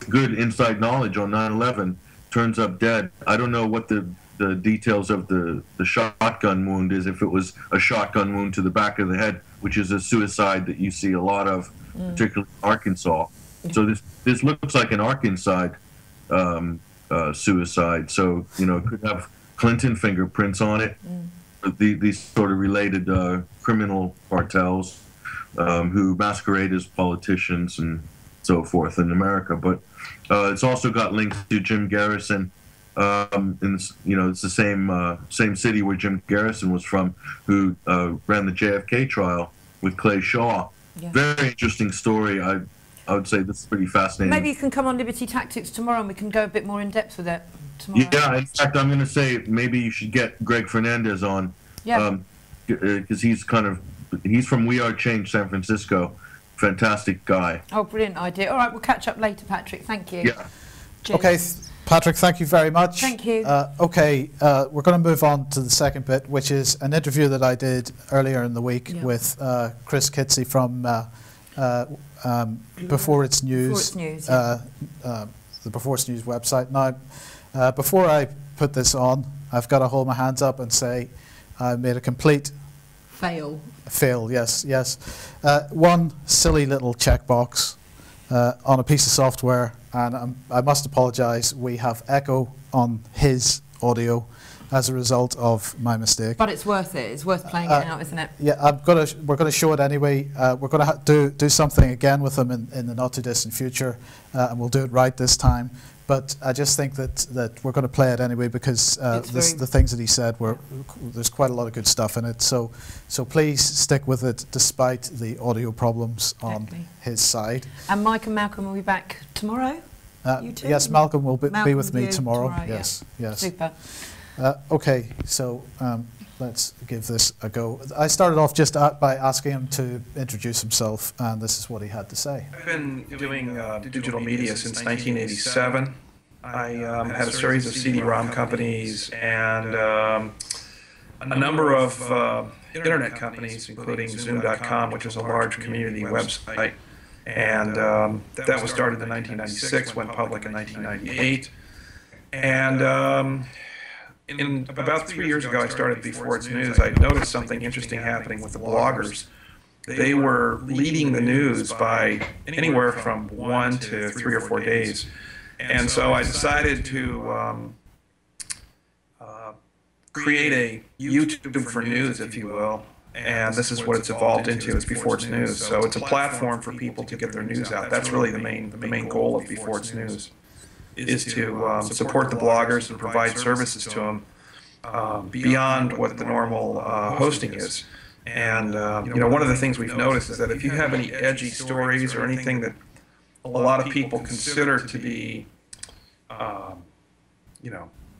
good inside knowledge on 9/11, turns up dead. I don't know what the details of the shotgun wound is, if it was a shotgun wound to the back of the head, which is a suicide that you see a lot of, particularly in Arkansas. So this looks like an Arkansas suicide. So, it could have Clinton fingerprints on it. These sort of related criminal cartels who masquerade as politicians and so forth in America. But it's also got links to Jim Garrison. It's the same city where Jim Garrison was from, who ran the JFK trial with Clay Shaw. Yeah. Very interesting story. I would say this is pretty fascinating. Maybe you can come on Liberty Tactics tomorrow and we can go a bit more in depth with it tomorrow. Yeah, in fact, I'm going to say maybe you should get Greg Fernandez on. Yeah. Because he's from We Are Change San Francisco, fantastic guy. Oh, brilliant idea. All right, we'll catch up later, Patrick. Thank you. Yeah. Cheers. Okay, Patrick, thank you very much. Thank you. We're going to move on to the second bit, which is an interview that I did earlier in the week with Chris Kitze from Before It's News, the Before It's News website. Now, before I put this on, I've got to hold my hands up and say I made a complete fail, yes. One silly little checkbox on a piece of software, and I must apologise, we have echo on his audio as a result of my mistake. But it's worth it. It's worth playing it out, isn't it? Yeah, we're going to show it anyway. We're going to do something again with them in the not too distant future, and we'll do it right this time. But I just think that we're going to play it anyway because the things that he said there's quite a lot of good stuff in it. So please stick with it despite the audio problems on his side. And Mike and Malcolm will be back tomorrow. You too? Yes, Malcolm will be with me tomorrow. Yes. Super. Okay, so let's give this a go. I started off just by asking him to introduce himself, and this is what he had to say. I've been doing digital media since 1987. I had a series of CD-ROM companies and a number of internet companies, including Zoom.com, which is a large community website. And that was started in 1996, went public in 1998. And about 3 years ago, I started Before It's News. I noticed something interesting happening with the bloggers. They were leading the news by anywhere from 1 to 3 or 4 days. And so I decided to create a YouTube for news, if you will. And this is what it's evolved into, is Before It's News. So it's a platform for people to get their news out. That's really the main goal of Before It's News, is to support the bloggers and provide services to them beyond what the normal hosting is. And one of the things we've noticed is that if you have any edgy stories or anything that a lot of people consider to be,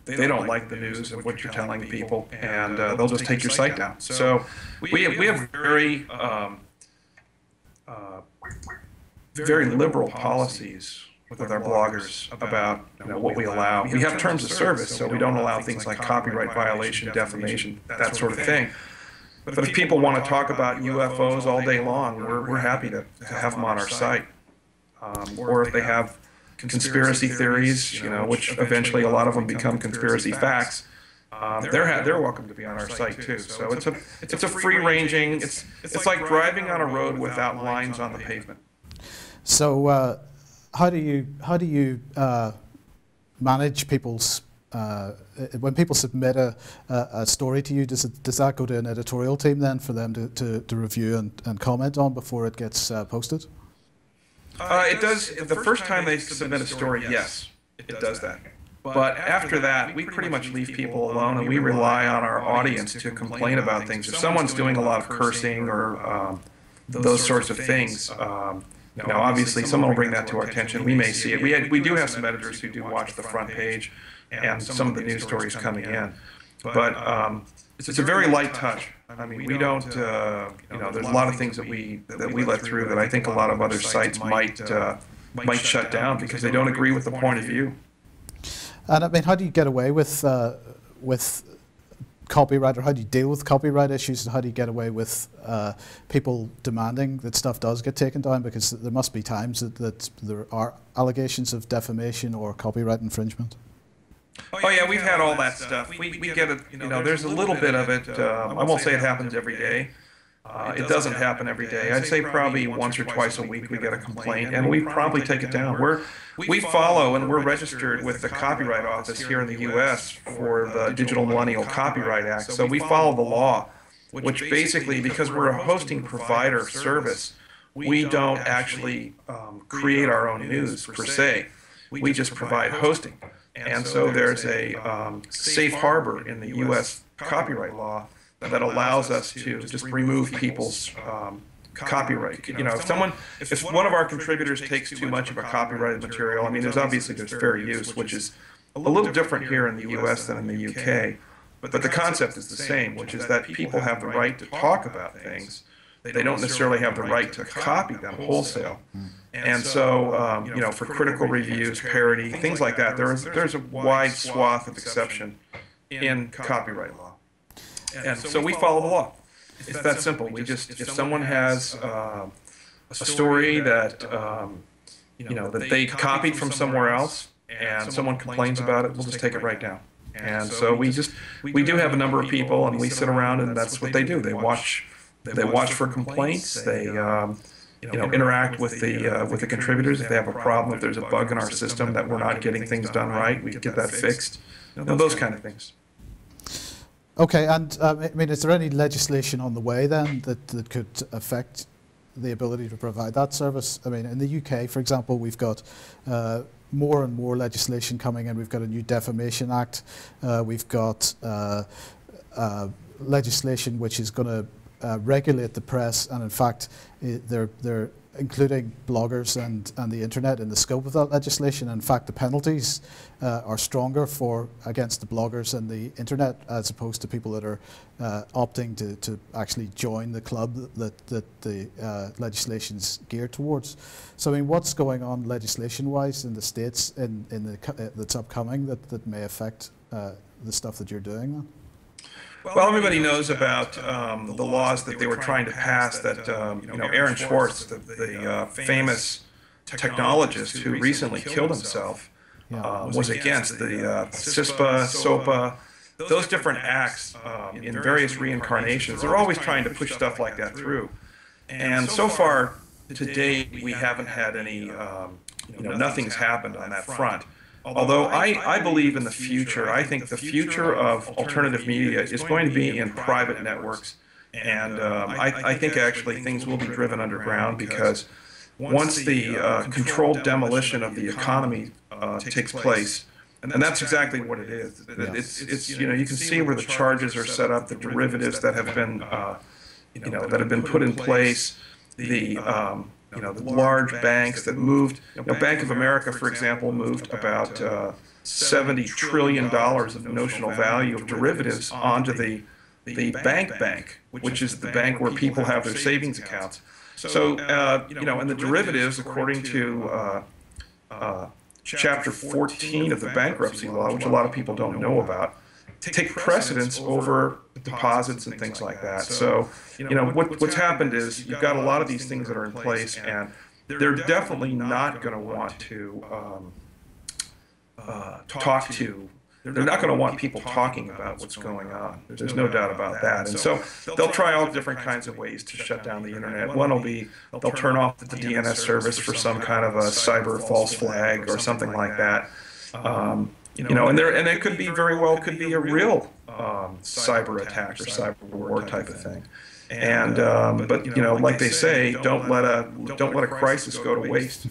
they don't like the news of what you're telling people, and they'll just take your site down. So we have very liberal policies with our bloggers about what we allow. We have terms of service, so we don't allow things like copyright violation, defamation, that sort of thing. But if people want to talk about UFOs all day long, we're happy to have them on our site. Or if they have conspiracy theories, which eventually a lot of them become conspiracy facts, they're welcome to be on our site too. So it's a free-ranging. It's like driving on a road without lines on the pavement. So how do you manage people's when people submit a story to you? Does that go to an editorial team then for them to review and comment on before it gets posted? It does. The first time they submit a story, yes, it does that. But after that, we pretty much leave people alone, and we rely on our audience to complain about things. If someone's doing a lot of cursing or those sorts of things, obviously someone will bring that to our attention. We may see it. We do have some editors who do watch the front page and some of the news stories coming in. But it's a very light touch. I mean, we don't, there's a lot of things that we let through that I think a lot of other sites might shut down because they don't agree with the point of view. And I mean, how do you get away with copyright, or how do you deal with copyright issues, and how do you get away with people demanding that stuff does get taken down? Because there must be times that there are allegations of defamation or copyright infringement. Oh yeah, we've had all that stuff. We get it. There's a little bit of it. I won't say it happens every day. It doesn't happen every day. I'd say probably once or twice a week we get a complaint, and we promptly take it down. We follow, and we're registered with the Copyright Office here in the U.S. for the Digital Millennial Copyright Act. So we follow the law, which basically, because we're a hosting provider service, we don't actually create our own news per se. We just provide hosting. And so there's a safe harbor in the U.S. copyright law that allows us to just remove people's copyright. If one of our contributors takes too much of a copyrighted material, I mean, there's fair use, which is a little different here in the U.S. than in the U.K. But the concept is the same, which is that people have the right to talk about things. They don't necessarily have the right to copy them wholesale. And so, you know, for critical reviews, parody, things like that, there's a wide swath of exception in copyright law. And so we follow the law. It's that simple. We just, if someone has a story that, you know, that they copied from somewhere else and someone complains about it, we'll just take it right down. And so we do have a number of people, and we sit around, and that's what they do. They watch for complaints. They, you know, interact with the contributors. If they have a problem, if there's a bug in our system that we're not getting things done right, we get that fixed. You know, those kind of things. Okay, and I mean, is there any legislation on the way then that could affect the ability to provide that service? I mean, in the UK, for example, we've got more and more legislation coming in. We've got a new Defamation Act. We've got legislation which is going to regulate the press, and in fact, they're including bloggers and the internet in the scope of that legislation. In fact, the penalties are stronger against the bloggers and the internet, as opposed to people that are opting to actually join the club that the legislation's geared towards. So, I mean, what's going on legislation-wise in the States that's upcoming that may affect the stuff that you're doing then? Well, everybody knows about the laws that they were trying to pass that, you know, Aaron Swartz, the famous technologist who recently killed himself, was against the CISPA, SOPA, those different acts in various reincarnations. They're always trying to push stuff like that through. And so far, to date, we haven't had any, you know, nothing's happened on that front. Although I believe in the future, I think the future of alternative media is going to be in private networks. And I think actually things will be driven underground, because once the controlled demolition of the economy takes place, and that's exactly what it is. It's you know, you can see where the charges are set up, the derivatives that have been, you know, that have been put in place, the you know, the large banks that moved, you know, Bank of America, for example, moved about $70 trillion of notional value of derivatives onto the bank, which is the bank where people have their savings accounts. So, you know, and the derivatives, according to Chapter 14 of the bankruptcy law, which a lot of people don't know about, take precedence over deposits and things like that. So, you know, what's happened is you've got a lot of these things that are in place, and they're definitely not going to want to they're not going to want people talking about what's going on. There's no doubt about that. And so they'll try all different kinds of ways to shut down the internet. One will be they'll turn off the DNS service for some kind of a cyber false flag or something like that. You know, and it could be very well could be a real cyber attack or cyber war type of thing. And but you know, like they say, don't let a crisis go to waste.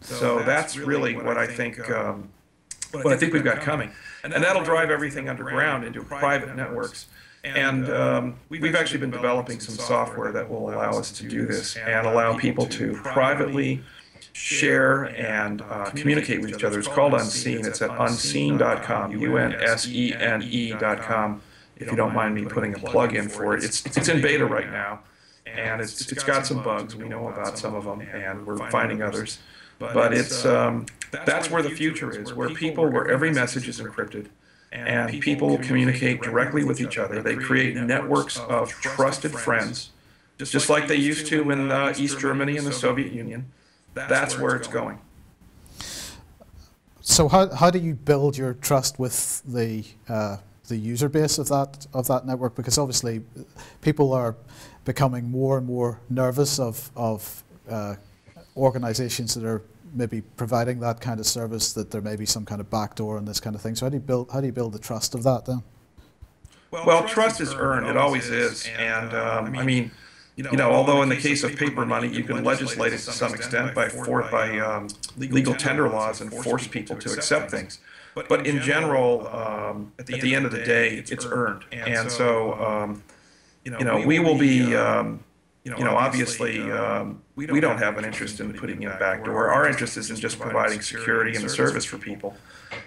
So that's really what I think we've got coming, and that'll drive everything underground into private networks. And we've actually been developing some software that will allow us to do this and allow people to privately share and communicate with each other. It's called Unseen. It's at unseen.com, unsene.com. If you don't mind me putting a plug in for it. It's in beta right now, and it's got some bugs. We know about some of them, and we're finding others. But it's that's where the future is, where every message is encrypted, and people communicate directly with each other. They create networks of trusted friends, just like they used to in East Germany and the Soviet Union. That's where it's going. So how do you build your trust with the user base of that network? Because obviously people are becoming more and more nervous of organizations that are maybe providing that kind of service, that there may be some kind of backdoor and this kind of thing. So how do you build the trust of that then? Well, trust is earned. It always is. And I mean, you know, although in the case of paper money, you can legislate it to some extent by legal tender laws and force people to accept things. But in general, at the end of the day, it's earned. And so, you know, we will be, you know, obviously, we don't have an interest in putting in a backdoor. Our interest is in just providing security and the service for people.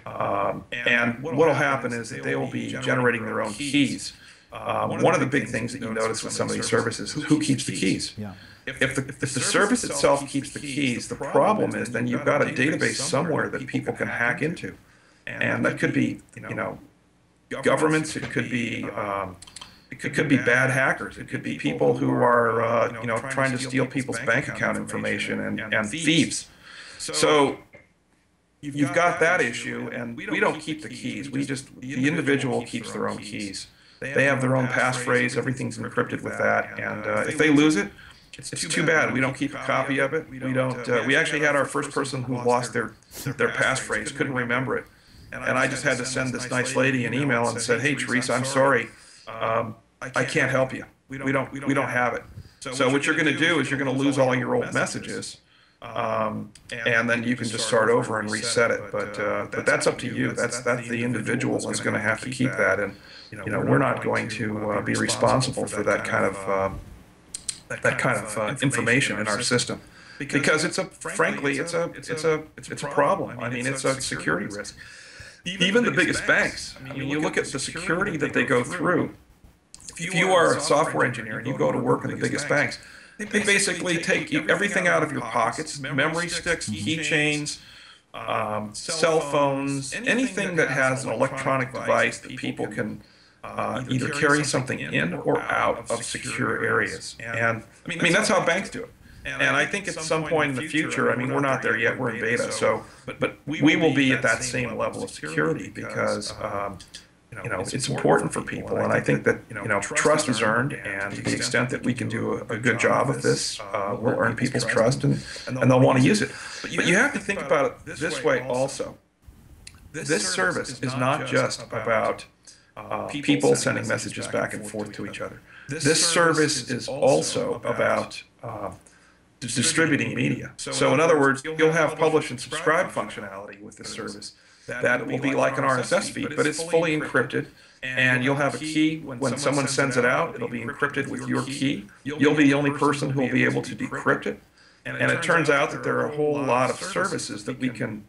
And what will happen is that they will be generating their own keys. one of the big things that you notice with some of these services is who keeps the keys. Yeah. If the service itself keeps the keys, the problem is then you've got a database somewhere that people can hack into, and that could be, governments. It could be bad hackers. It could be people who are trying to steal people's bank account information and thieves. So you've got that issue, and we don't keep the keys. The individual keeps their own keys. They have their own passphrase. Everything's encrypted with that, and if they lose it, it's too bad. We don't keep a copy of it. We don't. We actually had our first person who lost their passphrase, couldn't remember it, and I just had to send this nice lady an email and said, "Hey, Teresa, I'm sorry, I can't help you. We don't have it. So what you're going to do is you're going to lose all your old messages, and then you can just start over and reset it. But that's up to you. That's the individual is going to have to keep that, and we're not going to be responsible for that kind of information in our system, because frankly it's a problem. I mean, it's a security risk. Even the biggest banks. I mean, you look at the security that they go through. If you are a software engineer and you go to work in the biggest banks, they basically take everything out of your pockets: memory sticks, keychains, cell phones, anything that has an electronic device that people can either carry something in or out of secure areas. And I mean, that's how banks do it. And I think at some point in the future, I mean, we're not there yet, we're in beta, so, but we will be at that same level of security, because it's important for people. And I think that trust is earned, and to the extent that we can do a good job of this, we'll earn people's trust, and they'll want to use it. But you have to think about it this way also. This service is not just about people sending messages back and forth to each other. This service is also about distributing media. So in other words, you'll have publish and subscribe functionality with this service. That will be like an RSS feed, but it's fully encrypted, and you'll have a key. When someone sends it out, it'll be encrypted with your key. You'll be the only person who will be able to decrypt it. And it turns out that there are a whole lot of services that we can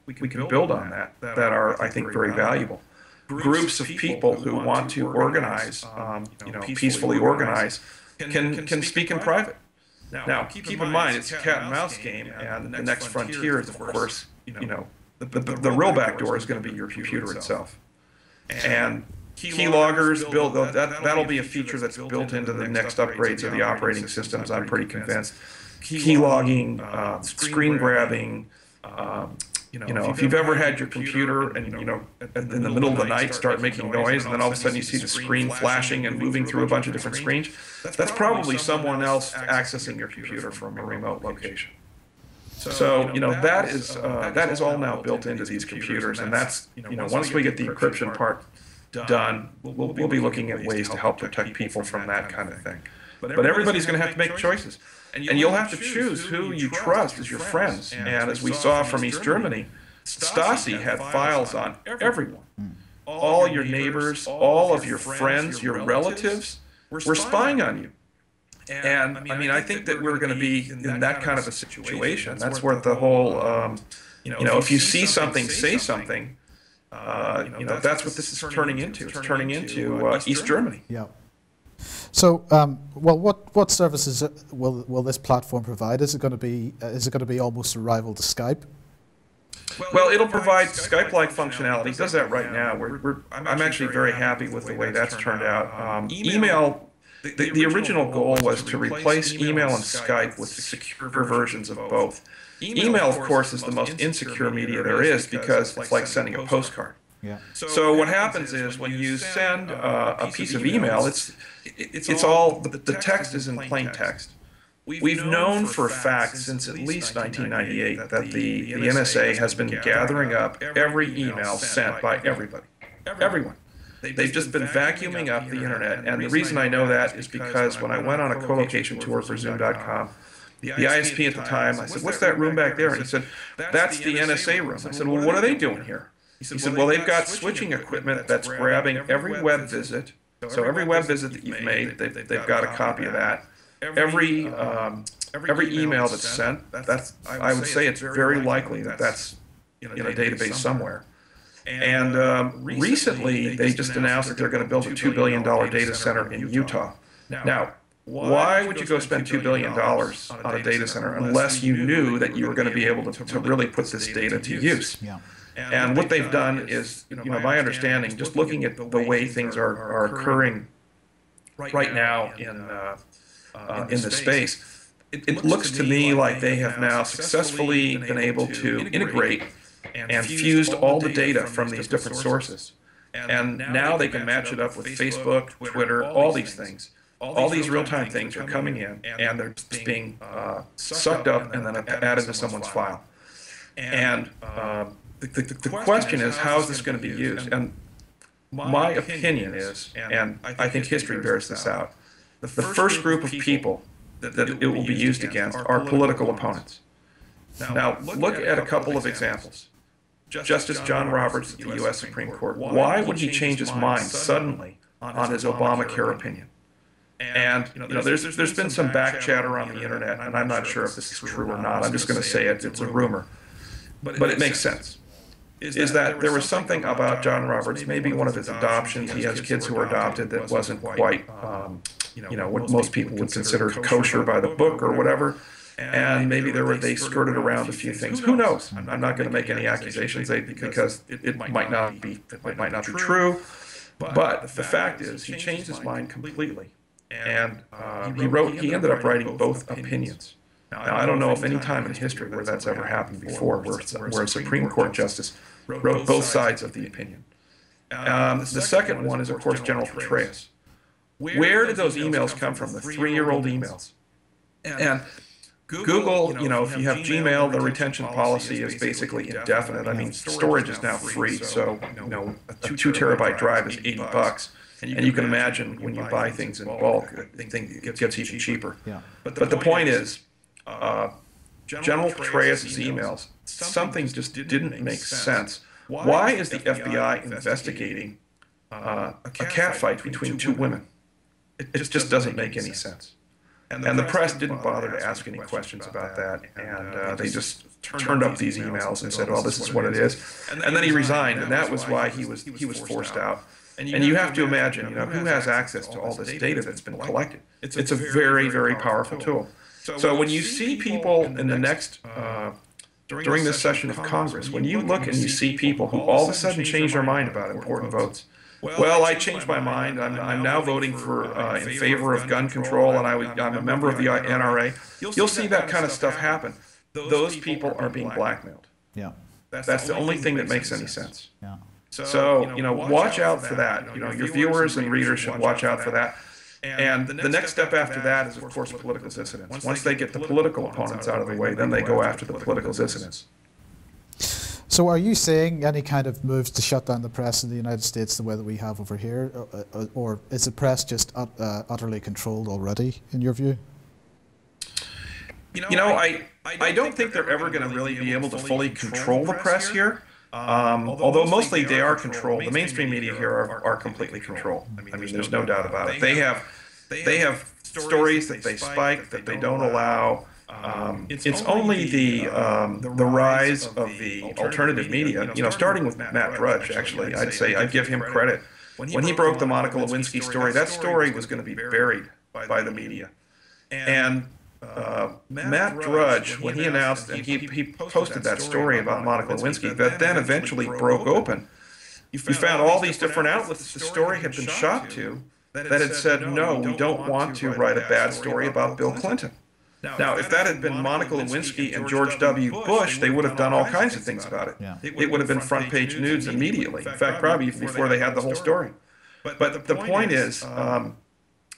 build on that are, I think, very valuable. Groups of people who want to organize, peacefully organize, can speak in private. Now, keep in mind, it's a cat and mouse game, and the next frontier is, of course, the real backdoor is going to be your computer itself. And keyloggers, that'll be a feature that's built into the next upgrades of the operating systems, I'm pretty convinced. Keylogging, screen grabbing, if you've ever had your computer and, in the middle of the night start making noise, and then all of a sudden you see the screen flashing and moving through a bunch of different screens, that's probably someone else accessing your computer from a remote location. So, that is all now built into these computers, and that's, once we get the encryption part done, we'll be looking at ways to help protect people from that kind of thing. But everybody's going to have to make choices. And you'll have to choose who you trust as your friends. And as we saw from East Germany, Stasi had files on everyone. All your neighbors, all of your friends, your relatives were spying on you. And I mean, I think that we're going to be in that kind of a situation. That's where the whole, if you see something, say something. That's what this is turning into. It's turning into East Germany. Yeah. So, well, what services will this platform provide? Is it going to be almost a rival to Skype? Well, it'll provide Skype-like functionality. It does that right now. I'm actually very happy with the way that's turned out. Email. The original goal was to replace email and Skype with secure versions of both. Email, of course, is the most insecure media there is, because it's like sending a postcard. Yeah. So what happens is when you send a piece of email, it's all the text is in plain text. We've known for a fact since at least 1998 that the NSA has been gathering up every email sent by everybody, everyone. They've just been vacuuming up the internet, and the reason I know that is because when I went on a co-location tour for Zoom.com, the ISP at the time, I said, "What's that room back there?" And he said, "That's the NSA room." I said, "Well, what are they doing here?" He said, "Well, they've got switching equipment that's grabbing every web visit. So every web visit that you've made, they've got a copy of that. Every email that's sent, I would say it's very likely that that's in a database somewhere. And recently, they just announced that they're going to build a $2 billion data center in Utah. Now, why would you go spend $2 billion on a data center unless you knew that you were going to be able to really put this data to use? Yeah. And what they've done is, my understanding, just looking at the way things are occurring right now in the space, it looks to me like they have now successfully been able to integrate and fused all the data from these different sources. And now they can match it up with Facebook, Twitter, all these things. All these real-time things are coming in, and they're just being sucked up and then added to someone's file. And the question is, how is this going to be used? And my opinion is, and I think history bears this out, the first group of people that it will be used against are political opponents. Now, look at a couple of examples. Justice John Roberts at the U.S. Supreme Court. Why would he change his mind suddenly on his Obamacare opinion? And there's been some back chatter on the internet, and I'm not sure if this is true or not. I'm just going to say it. It's a rumor, but it makes sense. Is that there was something about John Roberts, maybe one of his adoptions. He has kids who were adopted that wasn't quite, what most people would consider kosher by the book or whatever. And maybe they skirted around a few things. Who knows? I'm not going to make any accusations because it might not be true. But the fact is, he changed his mind completely, and he ended up writing both opinions. Now, I don't know if any time in history where that's ever happened before, where a Supreme Court justice wrote both sides of the opinion. The second one is, of course, General Petraeus. Where did those emails come from? The 3-year-old emails. And Google, if you have Gmail, the retention policy is basically indefinite. I mean, storage is now free, so a 2 terabyte drive is $80. And you can imagine when you buy things in bulk, it gets even cheaper. Yeah. But the point is, General Petraeus' emails, something just didn't make sense. Why is the FBI investigating a catfight between 2 women? It just doesn't make any sense. And the press didn't bother to ask any questions about that, and they just turned up these emails and said, well, this is what it is. And then he resigned, and that was why he was forced out. And you have to imagine, who has access to all this data that's been collected. It's a very, very powerful tool. So when you see people in the next, during this session of Congress, when you look and you see people who all of a sudden change their mind about important votes, well, I changed my mind. I'm now voting in favor of gun control, and I'm a member of the NRA. You'll see that kind of stuff happen. Those people are being blackmailed. Yeah, that's the only thing that makes any sense. Yeah. So watch out for that. Your viewers and readers should watch out for that. And the next step after that is, of course, political dissidents. Once they get the political opponents out of the way, then they go after the political dissidents. So are you seeing any kind of moves to shut down the press in the United States the way that we have over here? Or is the press just utterly controlled already, in your view? I don't think they're ever going to really be able to fully control the press here. Although mostly they are controlled. The mainstream media here are completely controlled. I mean, there's no doubt about it. They have stories that they spike, that they don't allow. It's only the rise of the alternative media, starting with Matt Drudge, actually. I'd give him credit. When he broke the Monica Lewinsky story, that story was going to be buried by the media. And Matt Drudge, when he announced, and he posted that story about Monica Lewinsky, that then eventually broke open, you found all these different outlets the story had been shot to that had said, no, we don't want to write a bad story about Bill Clinton. Now, if that had been Monica Lewinsky and George W. Bush, they would have done all kinds of things about it. Yeah. It would have been front page news immediately. In fact, probably before they had the whole story. But the point is,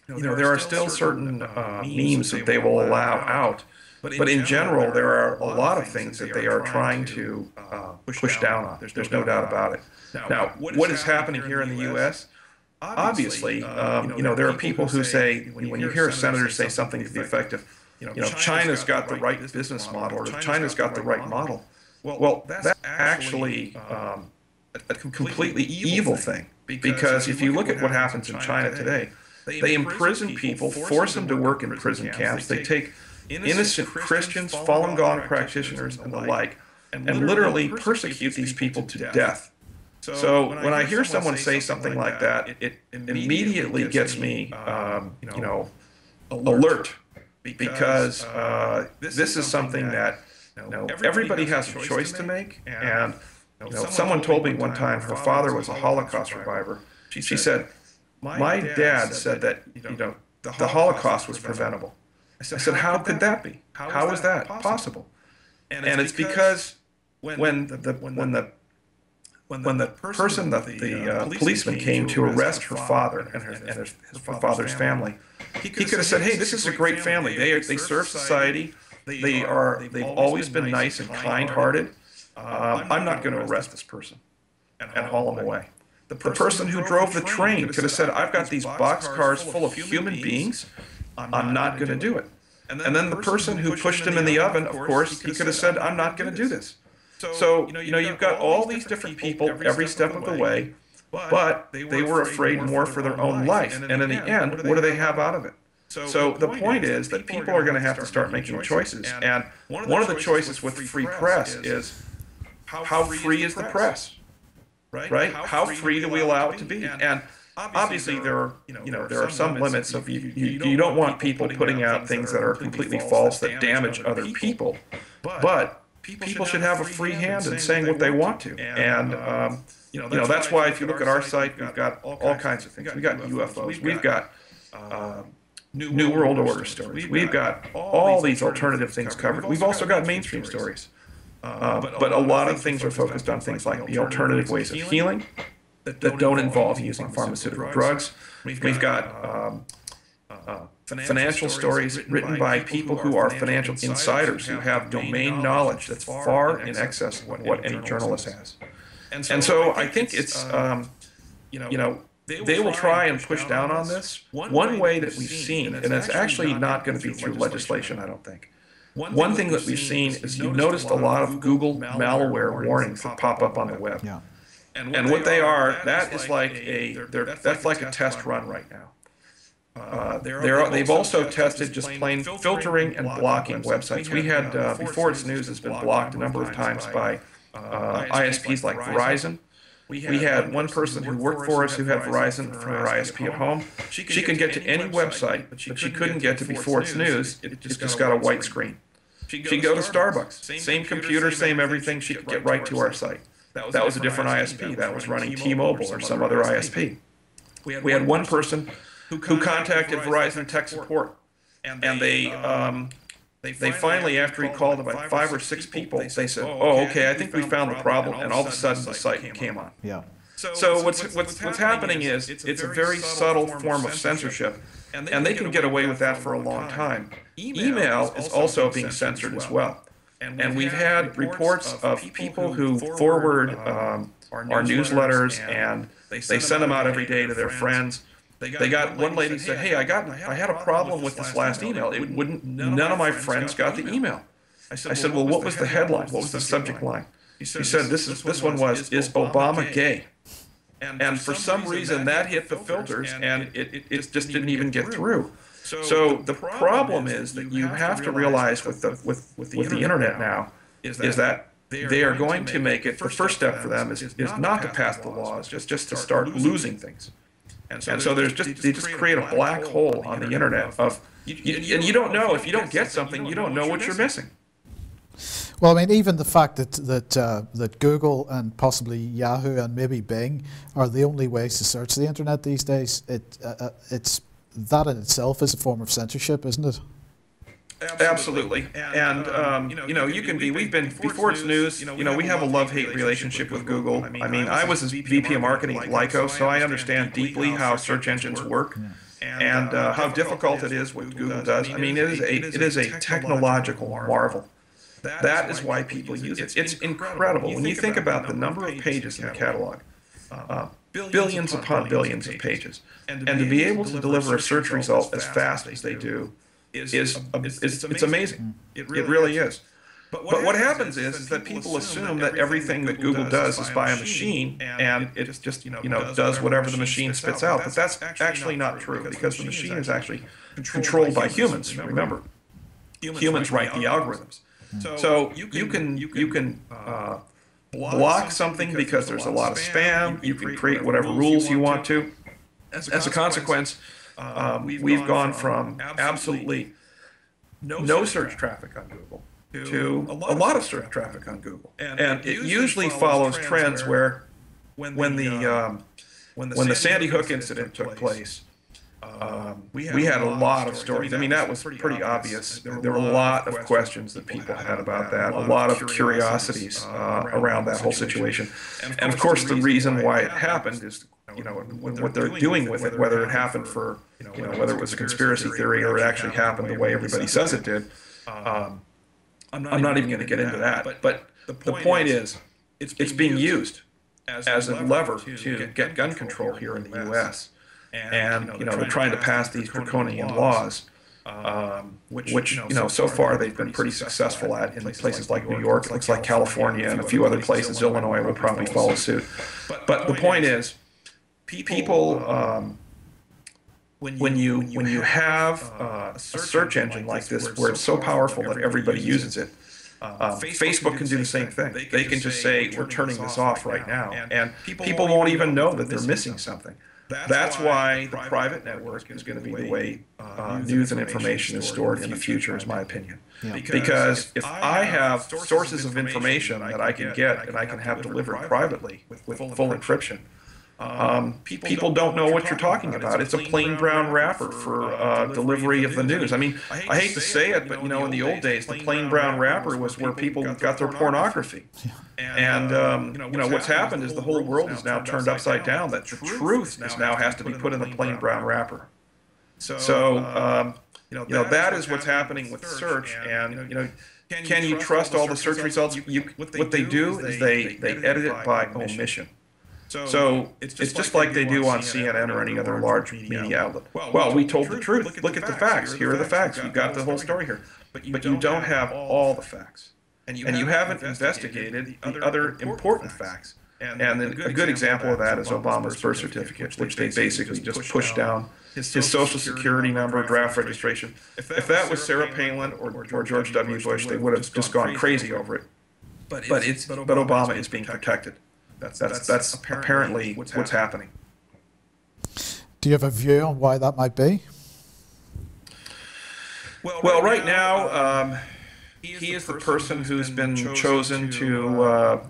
there are still certain memes that they will allow out. But in general, there are a lot of things that they are trying to push down on. There's no doubt about it. Now, what is happening here in the U.S.? Obviously, there are people who say, when you hear a senator say something to the effect of, China's got the right business model, or China's got the right model. Well, that's actually a completely evil thing. Because if you look at what happens in China today, they imprison people, force them to work in prison camps. They take innocent Christians, Falun Gong practitioners, and the like, and literally persecute these people to death. So when I hear someone say something like that, it immediately gets me, alert, because this is something that everybody has a choice to make. And someone told me one time her father was a Holocaust survivor. She said, "My dad said that the Holocaust was preventable." I said, "How could that be? How is that possible?" And it's because when the policeman came to arrest her father and his father's family, he could have said, "Hey, this is a great family. They serve society. They've always been nice and kind-hearted. I'm not going to arrest this person and haul him away." The person who drove the train could have said, "I've got these boxcars full of human beings. I'm not going to do it." And then the person who pushed him in the oven, of course, he could have said, "I'm not going to do this." So, you've got all these different people every step of the way, but they were afraid more for their own life. And in the end, what do they have out of it? So the point is that people are going to have to start making choices. And one of the choices with free press is, how free is the press? Right? How free do we allow it to be? And obviously there are some limits of you don't want people putting out things that are completely false that damage other people, but people should have a free hand in saying what they want to. And that's why if you look at our site, we've got all kinds of things. We've got UFOs, we've got New World Order stories, we've got all these alternative things covered. We've also got mainstream stories. But a lot of things are focused on things like the alternative ways of healing that don't involve using pharmaceutical drugs. We've got financial stories written by people who are financial insiders, who have domain knowledge that's far in excess of what any journalist has. And so I think it's, they will try and push down on this. One way that we've seen, and it's actually not going to be through legislation, I don't think. One thing that we've seen is you've noticed a lot of Google malware warnings that pop up on the web. Yeah. And what they are, that's like a test run right now. They've also tested just plain filtering and blocking websites. We had, Before It's News has been blocked a number of times by ISPs like Verizon. We had one person who worked for us who had Verizon from her ISP at home. She could get to any website, but she couldn't get to Before It's News. It just got a white screen. She'd go to Starbucks, same computer, same everything. She could get right to our site. That was a different ISP. That was running T-Mobile or some other ISP. We had one person who contacted Verizon tech support, and they finally, after he called about 5 or 6 people, they said, "Oh, okay, I think we found the problem," and all of a sudden the site came on. Yeah. So what's happening is it's a very subtle form of censorship, and they can get away with that for a long time. Email is also being censored as well. And we've had reports of people who forward our newsletters, and they send them out every day to their friends. They got one lady said, "Hey, I had a problem with this last email. None of my friends got the email." I said, "Well, what was the headline? What was the subject line?" He said, this one was, "Is Obama gay?" And for some reason that hit the filters, and it just didn't even get through. So the problem is that you have to realize with the internet now is that they are going to make it, the first step for them is not to pass the laws, just to start losing things. And so they just create a black hole on the internet of, and you don't know, if you don't get something, you don't know what you're missing. Well, I mean, even the fact that Google and possibly Yahoo and maybe Bing are the only ways to search the internet these days, it's that in itself is a form of censorship, isn't it? Absolutely. And, you can be, we've been, Before It's News, we have a love-hate relationship with Google. I mean, I was a VP of marketing at Lyco, so I understand deeply how search engines work and how difficult it is what Google does. I mean, it is a technological marvel. That is why people use it. It's incredible. When you think about the number of pages in the catalog, billions upon billions of pages, and to be able to deliver a search result as fast as they do, it's amazing. It really is. But what happens is that people assume that everything that Google does is by a machine, and it just does whatever the machine spits out. But that's actually not true, because the machine is actually controlled by humans. Remember, humans write the algorithms. So you can block something because there's a lot of spam. You can create whatever rules you want to. As a consequence, we've gone from absolutely no search traffic on Google to a lot of search traffic on Google. And it usually follows trends where when the Sandy Hook incident took place, we had a lot of stories. I mean, that was pretty obvious. There were a lot of questions that people had about that, a lot of curiosities around that whole situation. And of course, the reason why it happened is, what they're doing with it, whether it happened for, whether it was a conspiracy theory or it actually happened the way everybody says it did. I'm not even going to get into that. But the point is, it's being used as a lever to get gun control here in the U.S. And they're trying to pass these draconian laws, which so far they've been pretty successful at in places like New York. It looks like California and a few other places. Illinois will probably follow suit. But the point is, people, when you have a search engine like this where it's so powerful that everybody uses it, Facebook can do the same thing. They can just say, we're turning this off right now, and people won't even know that they're missing something. That's why the private network is going to be the way news and information is stored in the future, is my opinion. Yeah. Because if I have sources of information that I can get and I can have delivered privately with full encryption, people don't know what you're talking about. It's a plain brown wrapper for delivery of the news. I mean, I hate to say it, but in the old days, the plain brown wrapper was where people got their pornography. And what's happened is the whole world is now turned upside down. That the truth now has to be put in the plain brown wrapper. So that is what's happening with search. And can you trust all the search results? What they do is they edit it by omission. So it's just like they do on CNN or any other large media outlet. Well, we told the truth. Look at the facts. Here are the facts. You've got the whole story here. But you don't have all the facts. And you haven't investigated the other important facts. And a good example of that is Obama's birth certificate, which they basically just pushed down his social security number, draft registration. If that was Sarah Palin or George W. Bush, they would have just gone crazy over it. But Obama is being protected. That's apparently what's happening. Do you have a view on why that might be? Well, right now, he is the person who's been chosen to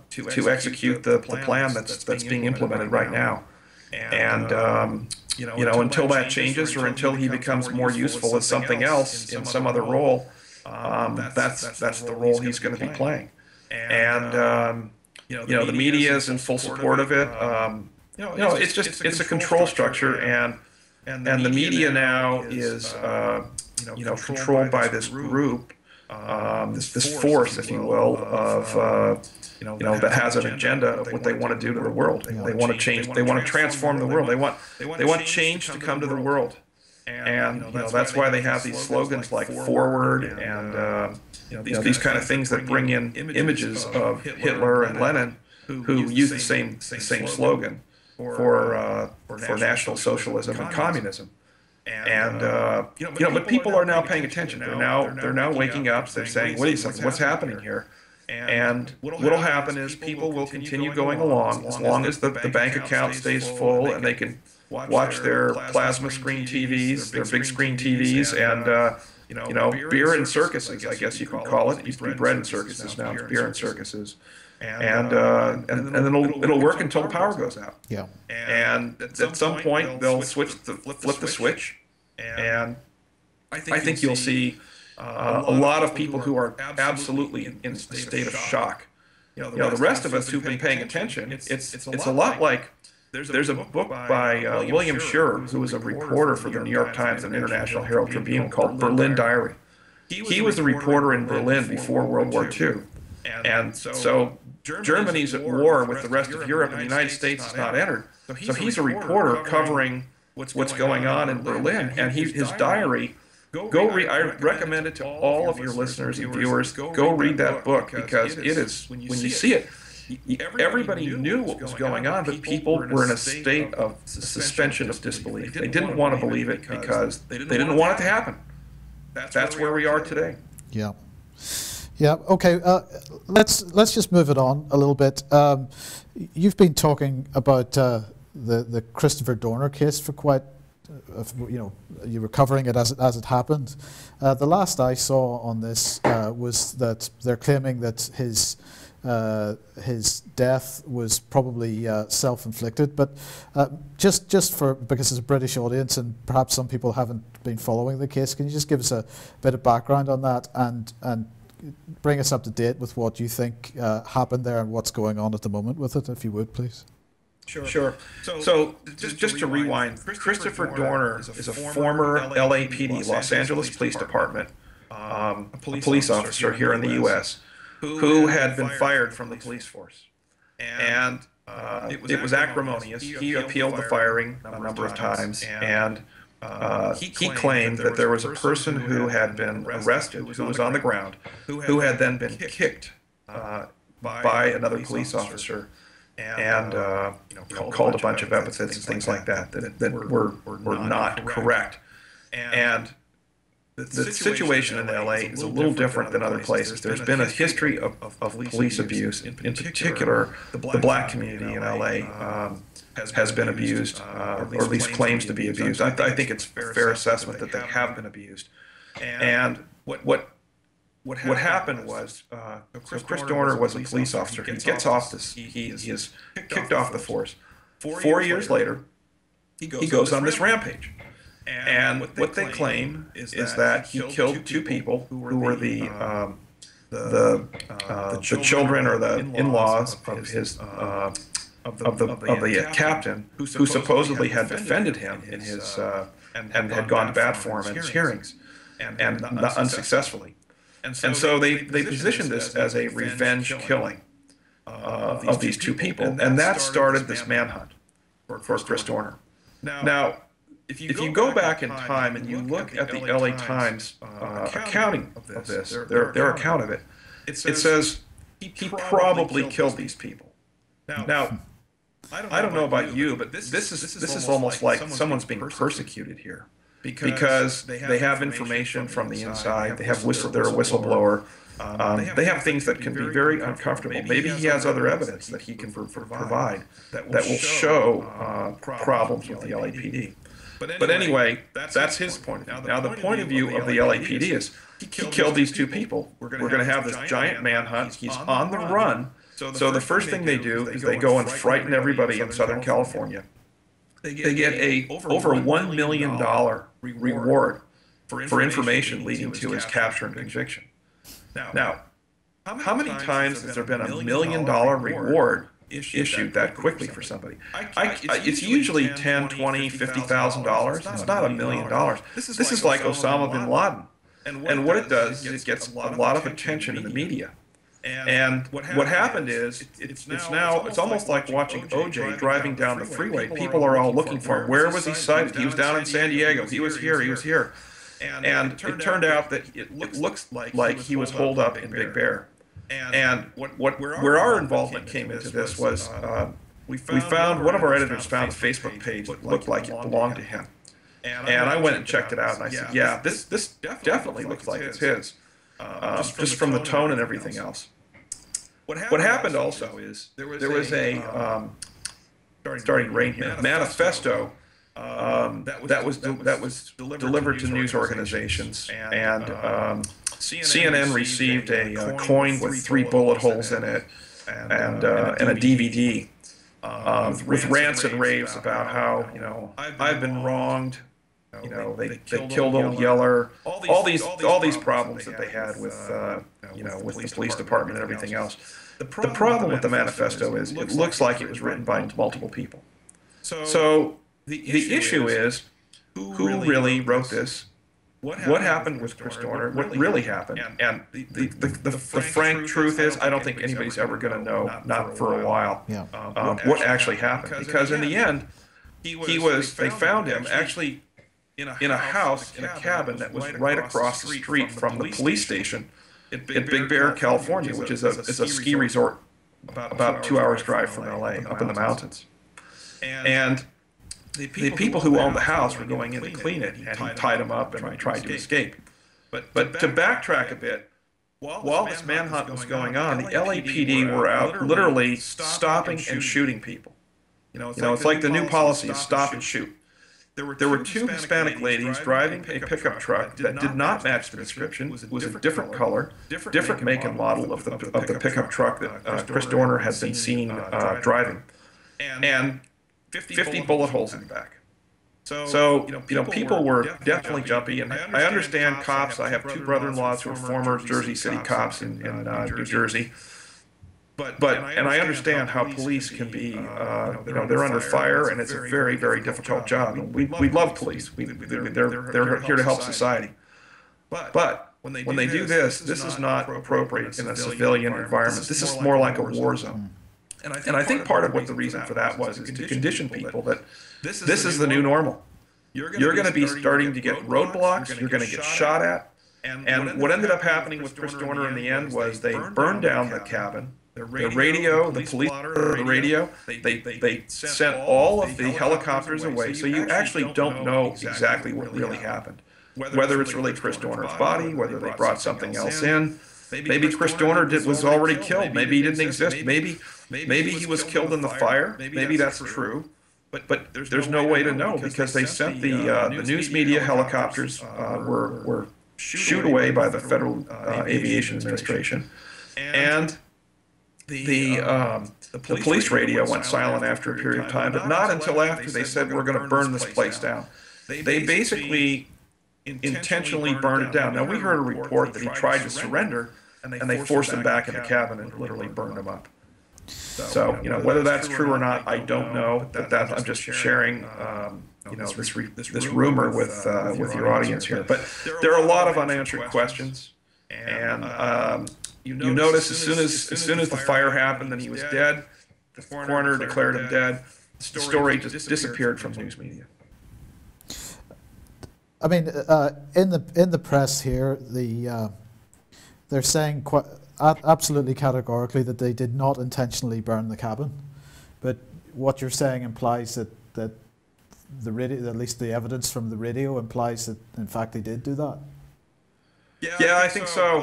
execute the plan that's being implemented right now. And until that changes, or until he becomes more useful as something else in some other role, that's the role he's going to be playing. And the media is in full support of it. It's a control structure, and the media now is controlled by this group, this force, if you will, of that has an agenda of what they want to do to the world. They want to change. They want to transform the world. They want change to come to the world, and that's why they have these slogans like "forward" and these kind of things that bring in images of Hitler and Lenin, who use the same slogan for National Socialism and communism. And but people are now paying attention. They're now waking up. They're saying, "Wait a second, what's happening here?" And what'll happen is people will continue going along as long as the bank account stays full and they can watch their plasma screen TVs, their big screen TVs, and beer and circuses, I guess you could call it. It used to be bread and circuses, now it's beer and circuses. And then it'll work until the power goes out. Yeah. And at some point they'll flip the switch, and I think you'll see a lot of people who are absolutely in a state of shock. The rest of us who've been paying attention, it's a lot like. There's a book by William Schurer, who was a reporter for the New York Times and International Herald Tribune, called Berlin Diary. He was a reporter in Berlin before World War II. And so Germany's at war with the rest of Europe, and the United States is not entered. So he's a reporter covering what's going on in Berlin. And his diary, I recommend it to all of your listeners and viewers. Go read that book, because it is, when you see it, everybody knew what was going on, but people were in a state of suspension of disbelief. They didn't want to believe it because they didn't want it to happen. That's where we are today. Yeah. Yeah. Okay. Let's just move it on a little bit. You've been talking about the Christopher Dorner case for quite, you were covering it as it happened. The last I saw on this was that they're claiming that his death was probably self-inflicted, but just because it's a British audience and perhaps some people haven't been following the case, can you just give us a bit of background on that and bring us up to date with what you think happened there and what's going on at the moment with it, if you would, please? Sure. So just to rewind, Christopher Dorner is a former LAPD, Los Angeles Police Department, a police officer here in the U.S. who had been fired from the police force. And it was acrimonious. He appealed the firing a number of times, and he claimed that there was a person who had been arrested, who was on the ground, who had then been kicked by another police officer, and called a bunch of epithets and things like that were not correct. And the situation in LA is a little different than other places. There's been a history of police abuse. In particular, the black community in LA has been abused, or at least claims to be abused. I think it's a fair assessment that they have been abused. And what happened was, so Chris Dorner was a police officer. He gets off this. He is kicked off the force. 4 years later, he goes on this rampage. And what they claim is that he killed two people who were the children or the in-laws of his of the captain, who supposedly had defended him in his and had gone to bat for him in his hearings, and not unsuccessfully. And so they positioned this as a revenge killing of these two people, and that started this manhunt for Chris Dorner. Now, if you go back in time and you look at the LA Times accounting of this, their account of it, it says he probably killed these people. Now, I don't know about you, but this is almost like someone's being persecuted here, because they have information from the inside. They have they're a whistleblower. They have things that can be very uncomfortable. Maybe he has other evidence that he can provide that will show problems with the LAPD. But anyway, that's his point of view. Now, the point of view of the LAPD is he killed these two people. We're going to have this giant manhunt. He's on the run. So the first thing they do is they go and frighten everybody in Southern California. They get over $1 million reward for information leading to his capture and conviction. Now, how many times has there been a $1 million reward issued that quickly for somebody? It's usually $10,000, $20,000, $50,000. It's not $1 million. This is like Osama bin Laden. And what it does is it gets a lot of attention in the media. And what happened is it's almost like watching OJ driving down the freeway. People are all looking for him. Where was he cited? He was down in San Diego. He was here. He was here. And it turned out that it looks like he was holed up in Big Bear. And where our involvement came into this was we found, one of our editors found a Facebook page that looked like it belonged to him. And I went and checked it out, and I said, yeah, this definitely looks like it's his, just from the tone and everything else. What happened also is there was a starting rain here, manifesto that was delivered to news organizations, and CNN received a coin with 3 bullet holes in it, and a DVD with rants and raves about how, I've been wronged. They killed Old Yeller. All these problems that they had with with the police department and everything else. The problem with the manifesto is it looks like it was written by multiple people. So the issue is, who really wrote this? What happened with Chris Dorner? What really happened? And the frank truth is, I don't think anybody's ever going to know, not for a while, what actually happened. Because in the end, they found him actually in a house, in a cabin that was right across the street from the police station in Big Bear, California, which is a ski resort about 2 hours drive from LA, up in the mountains. And the people who owned the house were going in to clean it, and he tied them up and tried to escape. But to backtrack a bit, while this manhunt was going on, the LAPD were out literally stopping and shooting people. It's like the new policy is stop and shoot. There were two Hispanic ladies driving a pickup truck that did not match the description. It was a different color, different make and model of the pickup truck that Chris Dorner had been seen driving, and 50 bullet holes in the back. So people were definitely jumpy, and I understand cops. I have two brother-in-laws who are former Jersey City cops in New Jersey. And I understand how police can be, they're under fire, and it's a very, very difficult job. And we love police. They're here to help society. But when they do this, this is not appropriate in a civilian environment. This is more like a war zone. And I think part of what the reason for that was is to condition people that this is the new normal. You're going to be starting to get roadblocks. You're going to get shot at. And what ended up happening with Chris Dorner in the end was they burned down the cabin. The radio, the police the radio, they sent all of the helicopters away, so you actually don't know exactly what really happened. Whether it's really Chris Dorner's body, whether they brought something else in. Maybe Chris Dorner was already killed. Maybe he didn't exist. Maybe he was killed in the fire. Maybe that's true. But there's no way to know because they sent the news media helicopters were shooed away by the Federal Aviation Administration, and the police radio went silent after a period of time, but not until after they said we're going to burn this place down. They basically intentionally burned it down. Now, we heard a report that he tried to surrender, and they forced him back in the cabin and literally burned him up. So, whether that's true or not, I don't know. But I'm just sharing, this rumor with your audience here. But there are a lot of unanswered questions, and you notice as soon as the fire happened and he was dead, the coroner declared him dead. The story just disappeared from news media. I mean, in the press here, they're saying absolutely categorically that they did not intentionally burn the cabin, but what you're saying implies that the radio, at least the evidence from the radio, implies that in fact they did do that. Yeah, I think so.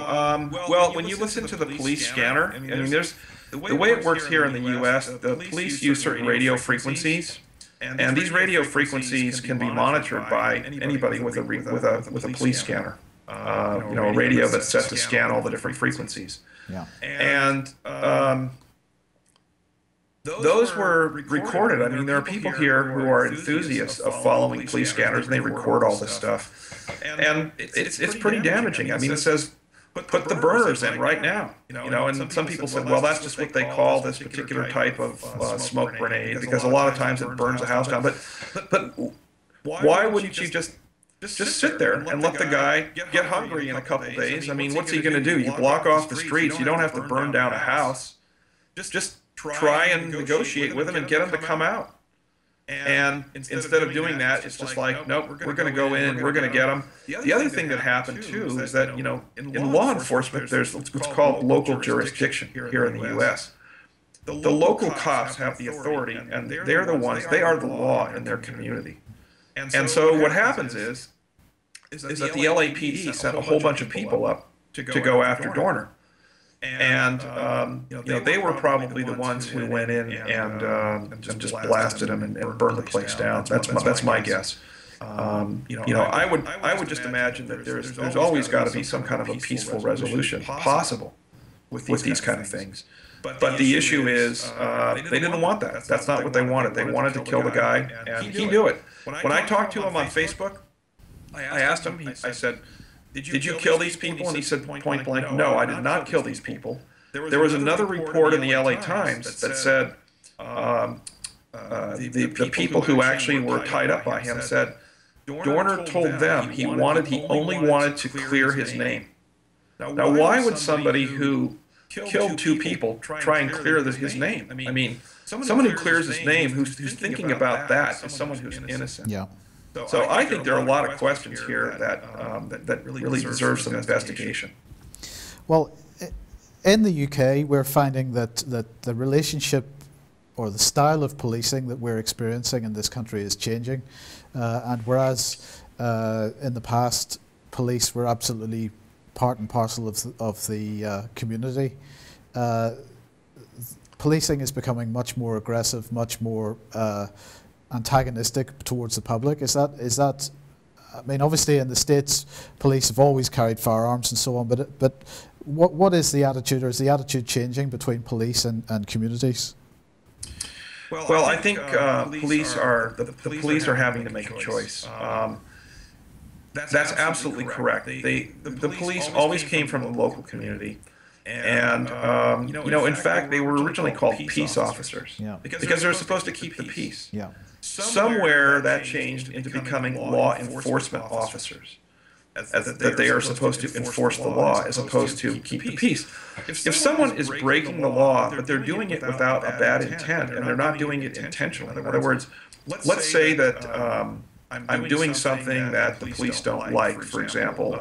Well, when you listen to the police scanner, I mean, there's the way it works here in the U.S. The police use certain radio frequencies, and these radio frequencies can be monitored by anybody with a police scanner. A radio that's set to scan all the different frequencies. Yeah. And those were recorded. I mean, there are people here who are enthusiasts of following police scanners, and they record all this stuff. And it's pretty damaging. I mean, it says, put the burners in right now. And some people said, well, that's just what they call this particular type of smoke grenade, because a lot of times it burns a house down. But why wouldn't you just sit there and let the guy get hungry in a couple days? I mean, what's he going to do? You block off the streets. You don't have to burn down a house. Just try and negotiate with him and get him to come out. And instead of doing that, it's just like, nope, we're going to go in and we're going to get them. The other thing that happened, too, is that, in law enforcement, there's what's called local jurisdiction here in the U.S. The local cops have the authority, and they're the ones, they are the law in their community. And so what happens is that the LAPD sent a whole bunch of people up to go after Dorner. And they were probably the ones who went in and just blasted him and burned the place down. That's my guess. I would just imagine that there's always got to be some kind of a peaceful resolution possible with these kind of things. But the issue is they didn't want that. That's not what they wanted. They wanted to kill the guy, and he knew it. When I talked to him on Facebook, I asked him, I said, did you kill these people? And he said point blank, no, I did not kill these people. There was another report in the LA Times that said the people who actually were tied up by him said Dorner told them he only wanted to clear his name. Now, why would somebody who killed two people try and clear his name? I mean, someone who clears his name, who's thinking about that, is someone who's innocent. Yeah. So I think there are a lot of questions here that really deserve some investigation. Well, in the UK, we're finding that the relationship or the style of policing that we're experiencing in this country is changing. And whereas in the past, police were absolutely part and parcel of the community. Policing is becoming much more aggressive, much more antagonistic towards the public. Is that? I mean, obviously in the States, police have always carried firearms and so on. But what is the attitude, or is the attitude changing between police and communities? Well, I think police are the police are having to make a choice. That's absolutely correct. The police always came from the local community, and in fact, they were originally called peace officers because they're supposed to keep the peace. Yeah. Somewhere that changed into becoming law enforcement officers. That they are supposed to enforce the law as opposed to keep the peace. If someone is breaking the law, but they're doing it without a bad intent, and they're not doing it intentionally, in other words, let's say that I'm doing something that the police don't like, for example.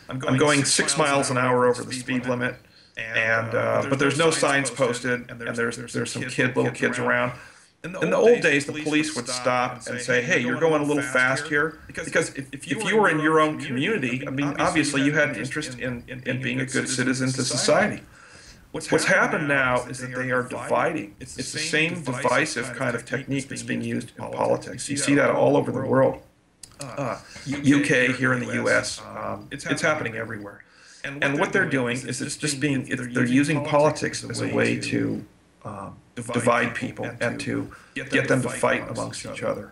I'm going 6 miles an hour over the speed limit, and but there's no signs posted, and there's some little kids around. In the old days, the police would stop and say, hey, you're going a little fast here. Because if you were in your own community, I mean, obviously you had an interest in being a good citizen to society. What's happened now is that they are dividing. It's the same divisive kind of technique that's being used in politics. You see that all over the world. UK, here in the US, it's happening everywhere. And what they're doing is they're using politics as a way to divide people and to get them to fight amongst each other,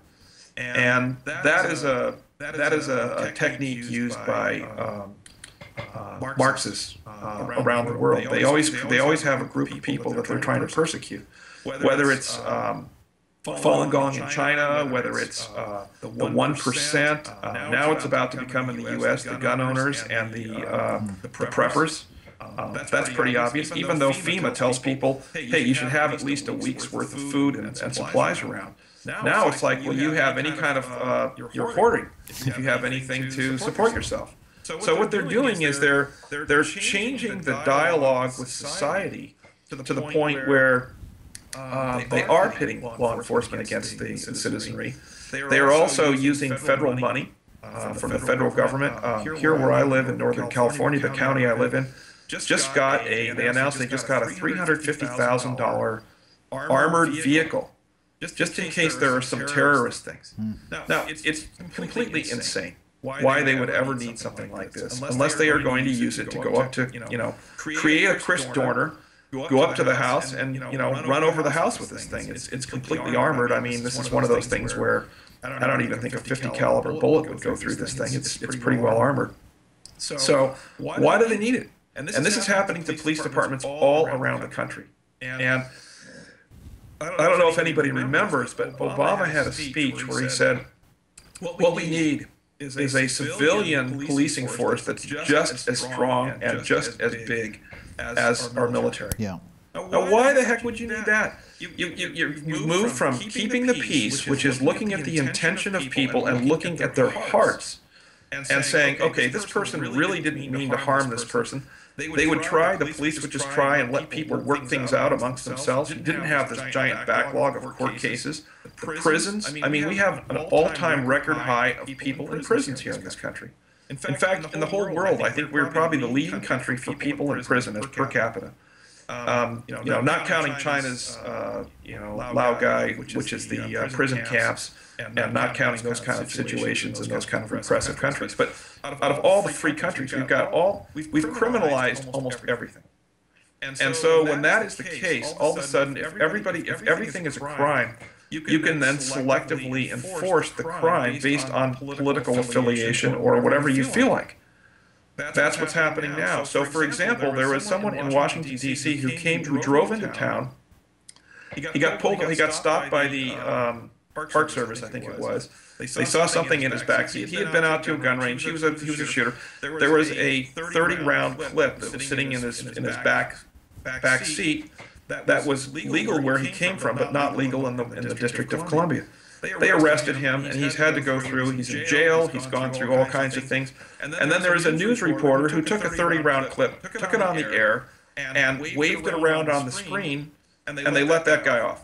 and that is a technique used by Marxists around the world. They always have a group of people that they're trying to persecute, whether it's Falun Gong in China, whether it's the 1%. Now it's about to become in the U.S. the gun owners and the preppers. That's pretty obvious, even though FEMA tells people, hey, you should have at least a week's worth of food and supplies around. Now it's like, well, you have any kind of, you're hoarding if you have anything to support yourself. So what they're doing is they're changing the dialogue with society to the point where they are pitting law enforcement against the citizenry. They are also using federal money from the federal government. Here where I live in Northern California, the county I live in, they announced they just got a $350,000 armored vehicle, just in case there are some terrorist things. Now, it's completely insane why they would ever need something like this, unless they are going to use it to go up to, create a Chris Dorner, go up to the house and, run over the house with this thing. It's completely armored. I mean, this is one of those things where I don't even think a 50 caliber bullet would go through this thing. It's pretty well armored. So why do they need it? And this is happening to police departments all around the country. And I don't know if anybody remembers, but Obama had a speech where he said, what we need is a civilian policing force that's just as strong and just as big as our military. Yeah. Now, why the heck would you need that? You move from keeping the peace, which is looking at the intention of people and looking at their hearts, and saying, okay, this person really didn't mean to harm this person. The police would just try and let people work things out amongst themselves. You didn't have this giant backlog of court cases. The prisons, I mean, we have an all-time record high of people in prisons here in this country. In fact, in the whole world, I think we're probably the leading country for people in prison as per capita. Not counting China's, Laogai, which is the prison camps, and not counting those kind of situations in those kind of repressive countries. But out of all the free countries, we've criminalized almost everything. And so when that is the case, all of a sudden, if everything is a crime, you can then selectively enforce the crime based on political affiliation or whatever you feel like. That's what's happening now. So, for example, there was someone in Washington, D.C. who drove into town. He got stopped by the Park Service, I think it was. They saw something in his backseat. He had been out to a gun range. He was a shooter. There was a 30-round clip that was sitting in his back seat that was legal where he came from, but not legal in the District of Columbia. They arrested him, and he's had to go through. He's in jail. He's gone through all kinds of things. And then there was a news reporter who took a 30-round clip, took it on the air, and waved it around on the screen, and they let that guy off.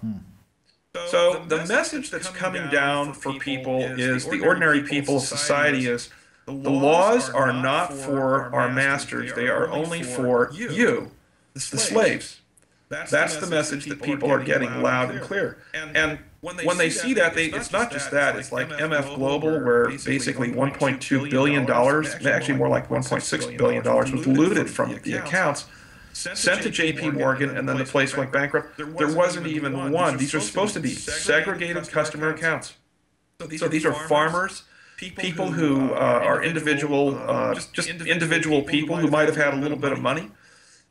So the message that's coming down for people is, the ordinary people of society is, The laws are not for our masters. They are only for you, the slaves. That's the message that people are getting loud and clear. And when they see that, it's not just that. It's like MF Global, where basically $1.2 billion, actually more like $1.6 billion, was looted from the accounts, sent to JP Morgan, and then the place went bankrupt. There wasn't even one. These are supposed to be segregated customer accounts. So these are farmers, people who are individual, just individual people who might have had a little bit of money,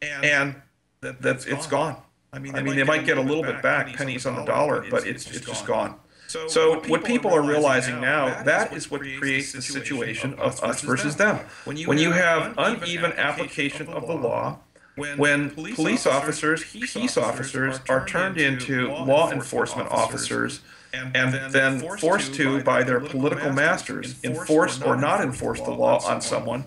and it's gone. I mean, they might get a little bit back, pennies on the dollar, but it's just gone. So what people are realizing now, that is what creates the situation of us versus them. When you have uneven application of the law, when police officers, peace officers, are turned into law enforcement officers, and then forced to, by their political masters, enforce or not enforce the law on someone,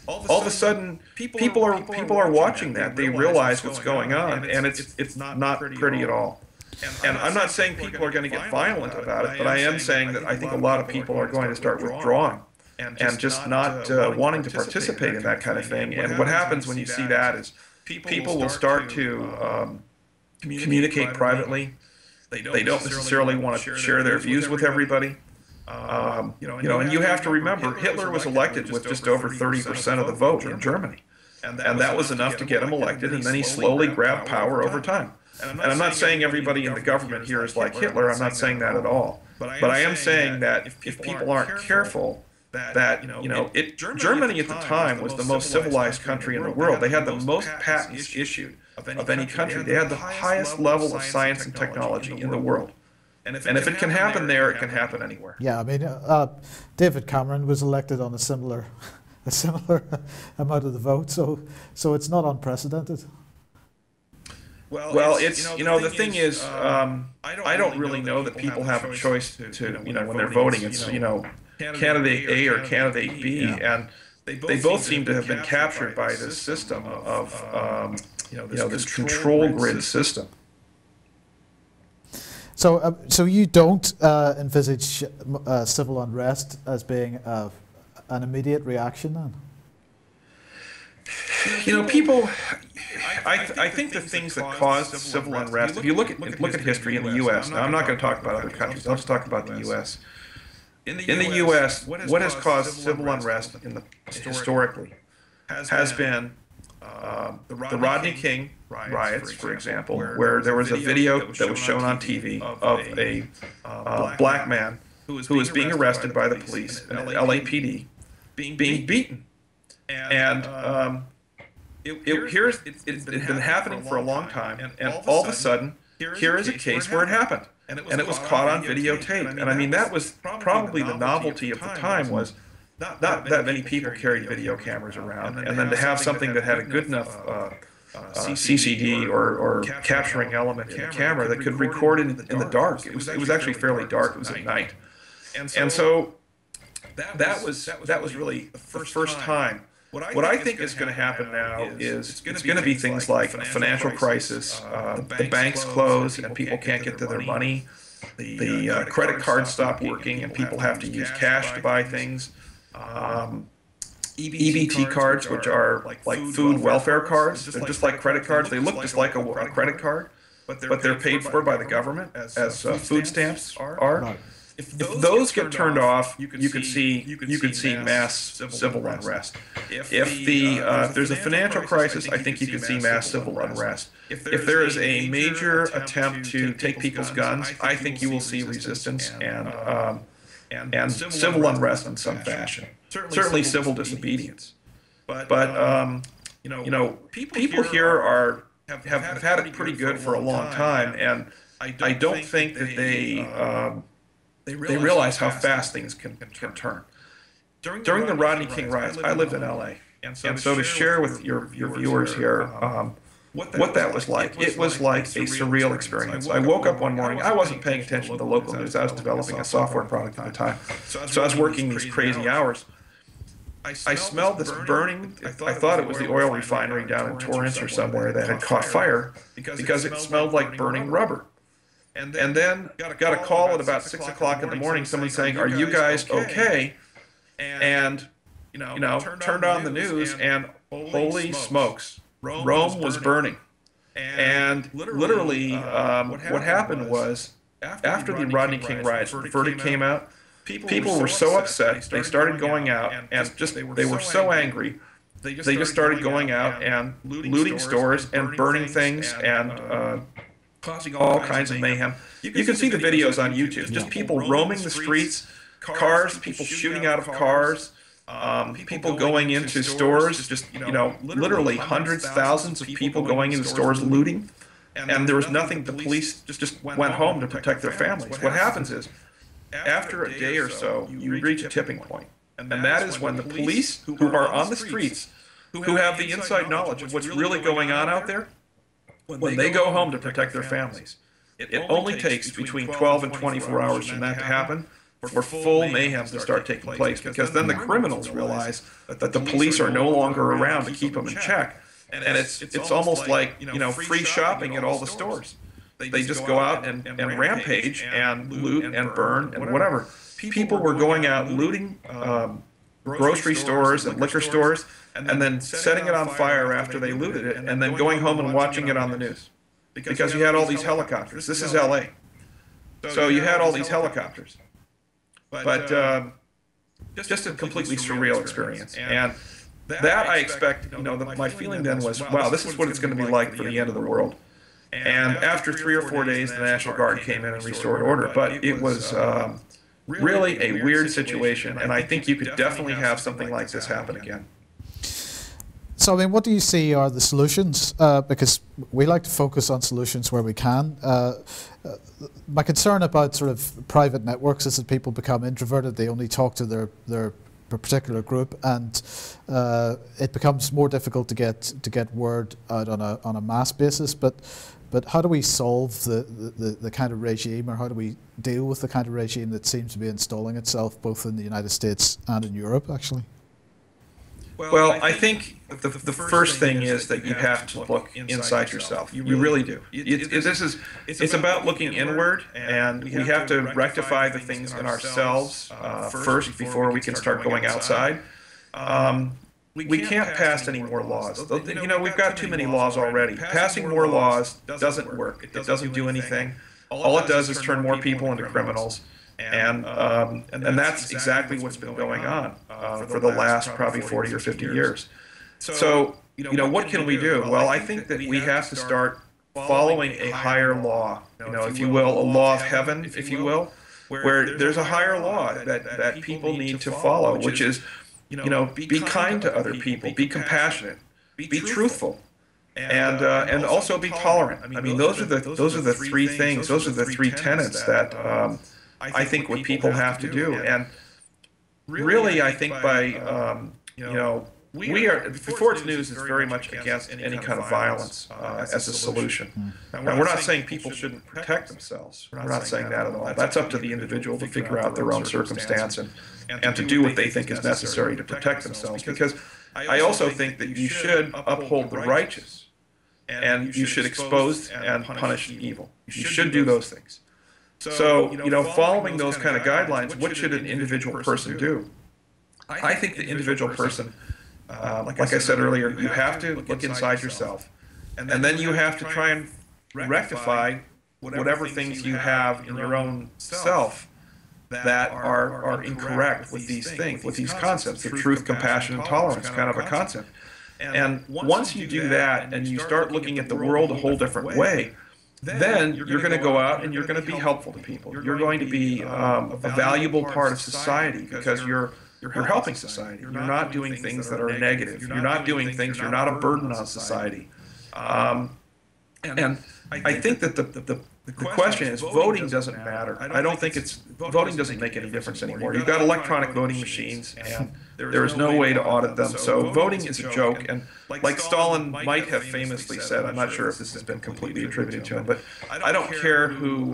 all of a sudden people are watching that. They realize what's going on, and it's not pretty at all. And I'm not saying people are going to get violent about it, but I am saying that I think a lot of people are going to start withdrawing and just not wanting to participate in that kind of thing. And what happens when you see that is people will start to communicate privately. They don't necessarily want to share their views with everybody. And you have to remember, Hitler was elected with just over 30% of the vote in Germany. And that was enough to get him elected, and then he slowly grabbed power over time. And I'm not saying everybody in the government here is like Hitler. I'm not saying that at all. But I am saying that if people aren't careful, Germany at the time was the most civilized country in the world. They had the most patents issued of any country. They had the highest level of science and technology in the world. And if it can happen there, it can happen anywhere. Yeah, I mean, David Cameron was elected on a similar amount of the vote, so it's not unprecedented. Well, it's the thing is, I don't really know that people have a choice to when they're voting. It's candidate A or candidate B, and they both seem to have been captured by this system of this control grid system. So you don't envisage civil unrest as being an immediate reaction then? People. I think the things that caused civil unrest. If you look at history in the U.S. Now, I'm not going to talk about other countries. I'll just talk about the U.S. In the U.S., what has caused civil unrest historically has been the Rodney King riots, for example, where there was a video that was shown on TV of a black man who was being arrested by the police, LAPD, being beaten. And it's been happening for a long time, and all of a sudden, here is a case where it happened. And it was caught on videotape. And I mean, that was probably the novelty of the time, was not that many people carried video cameras around. And then to have something that had a good enough CCD or capturing element in the camera that could record in the dark. It was actually fairly dark. It was at night. And so that was really the first time. What I think is going to happen now is it's going to be things like a financial crisis, the banks close and people can't get to their money, the credit cards stop working and people have to use cash to buy things, EBT cards, which are like food welfare cards. They're just like credit cards. They look just like a credit card, but they're paid for by the government as food stamps are. If those get turned off, you could see mass civil unrest. If there's a financial crisis, I think you could see mass civil unrest. If there is a major attempt to take people's guns, I think you will see resistance and civil unrest in some fashion. Certainly civil disobedience. But people here have had it pretty good for a long time, and I don't think that they realize how fast things can turn. During the Rodney King riots, I lived in L.A., and so to share with your viewers here what that was like, it was like a surreal experience. I woke up one morning, I wasn't paying attention to the local news, I was developing a software product at the time, so I was working these crazy hours. I smelled this burning, I thought it was the oil refinery down in Torrance or somewhere that had caught fire, because it smelled like burning rubber. And then got a call at about 6 o'clock in the morning, someone saying, "Are you guys okay?" And turned on the news, and holy smokes, Rome was burning. And literally, what happened was, after the Rodney King riots, the verdict came out, people were so upset, they started going out, and they were so angry, they just started going out and looting stores and burning things and causing all kinds of mayhem. You can see the videos on YouTube, just people roaming the streets, cars, people shooting out of cars, people going into stores, just, literally hundreds, thousands of people going into stores looting, and there was nothing. The police just went home to protect their families. What happens is, after a day or so, you reach a tipping point, and that is when the police who are on the streets, who have the inside knowledge of what's really going on out there, when they go home to protect their families, it only takes between 12 and 24 hours for that to happen, for full mayhem to start taking place, because then the criminals realize that the police are no longer around to keep them in check, and it's almost like free shopping at all the stores. They just go out and rampage and loot and burn and whatever. People were going out looting grocery stores and liquor stores, and then setting it on fire after they looted it, and then going home and watching it on the news, because you had all these helicopters. This is LA, so you had all these helicopters. But just a completely surreal experience. And that I expect, my feeling then was, wow, this is what it's going to be like for the end of the world. And after 3 or 4 days, the National Guard came in and restored order. But it was really a weird situation, and I think you could definitely have something like this happen again. So, I mean, what do you see are the solutions? Because we like to focus on solutions where we can. My concern about sort of private networks is that people become introverted. They only talk to their particular group, and it becomes more difficult to get word out on a mass basis. But how do we solve the kind of regime, or how do we deal with the kind of regime that seems to be installing itself both in the United States and in Europe, actually? Well, I think the first thing is that you have to look inside yourself. You really do. It's about looking inward, and we have to rectify the things in ourselves first before we can start going outside. We can't pass any more laws. We've got too many laws already. Passing more laws doesn't work. It doesn't do anything. All it does is turn more people into criminals. And that's exactly what's been going on for the last probably 40 or 50 years. So, what can we do? Well, I think that we have to start following a higher law, if you will, a law of heaven, if you will, where there's a higher law that people need to follow, which is, be kind to other people, be compassionate, be truthful, and also be tolerant. I mean, those are the three things, those are the three tenets that I think what people have to do. And really, I think by, we are, Forge News is very much against any kind of violence as a solution. Now, we're not saying people shouldn't protect themselves. We're not saying that at all. That's up to the individual to figure out their own circumstance and to do what they think is necessary to protect themselves. Because I also think that you should uphold the righteous, and you should expose and punish evil. You should do those things. So, following those kind of guidelines, what should an individual person do? I think the individual person, like I said earlier, you have to look inside yourself, and then you have to try and rectify whatever things you have in your own self that are incorrect with these things, with these concepts, the truth, compassion, and tolerance kind of a concept. And once you do that and you start looking at the world a whole different way, then you're going to go out and you're going to be helpful to people. You're going to be a valuable part of society, because you're helping society. You're not doing things that are negative. You're not doing things, you're not a burden on society. And I think that the question is, voting doesn't matter. I don't think voting doesn't make any difference anymore. You've got electronic voting machines, and there is no way to audit them. So voting is a joke. And like Stalin might have famously said, I'm not sure if this has been completely attributed to him, but I don't care who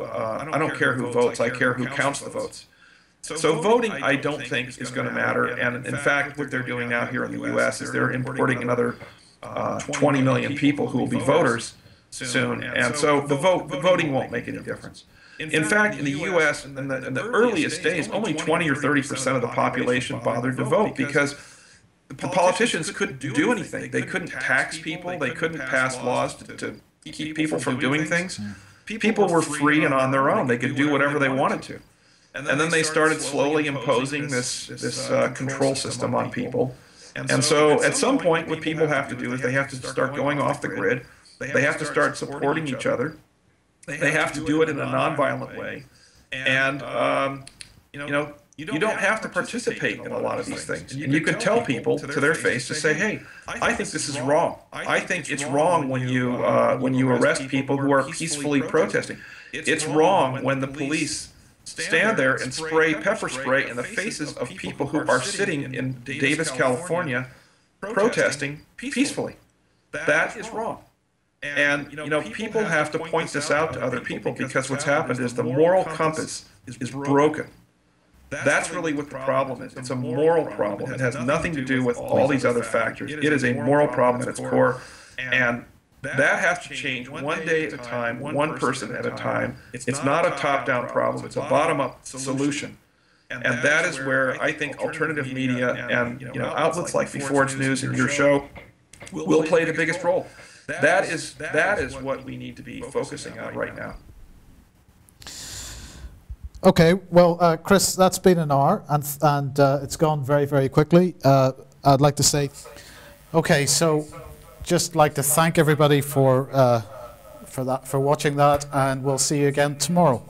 votes. I care who counts the votes. So voting, I don't think, is going to matter. And in fact, what they're doing now here in the U.S. is they're importing another 20 million people who will be voters soon, and so the voting won't make any difference. In fact, in the U.S., in the earliest days, only 20 or 30% of the population bothered to vote, because the politicians couldn't do anything. They couldn't tax people. They couldn't pass laws to keep people from doing things. People were free and on their own. They could do whatever they wanted to. And then they started slowly imposing this control system on people. And so at some point, what people have to do is they have to start going off the grid. They have to start supporting each other. They have to do it in a nonviolent way. And, you don't have to participate in a lot of these things. And you can tell people to their face to say, hey, I think this is wrong. I think it's wrong when you arrest people who are peacefully protesting. It's wrong when the police stand there and spray pepper spray in the faces of people who are sitting in Davis, California, protesting peacefully. That is wrong. And, people have to point this out to other people, because what's happened is the moral compass is broken. That's really what the problem is. It's a moral problem. It has nothing to do with all these other factors. It is a moral problem at its core. And that has to change one day at a time, one person at a time. It's not a top-down problem. It's a bottom-up solution. And that is where I think alternative media and outlets like Before It's News and your show will play the biggest role. That is what we need to be focusing on right now. Okay, well, Chris, that's been an hour, and it's gone very, very quickly. I'd like to say, okay, so just like to thank everybody for watching that, and we'll see you again tomorrow.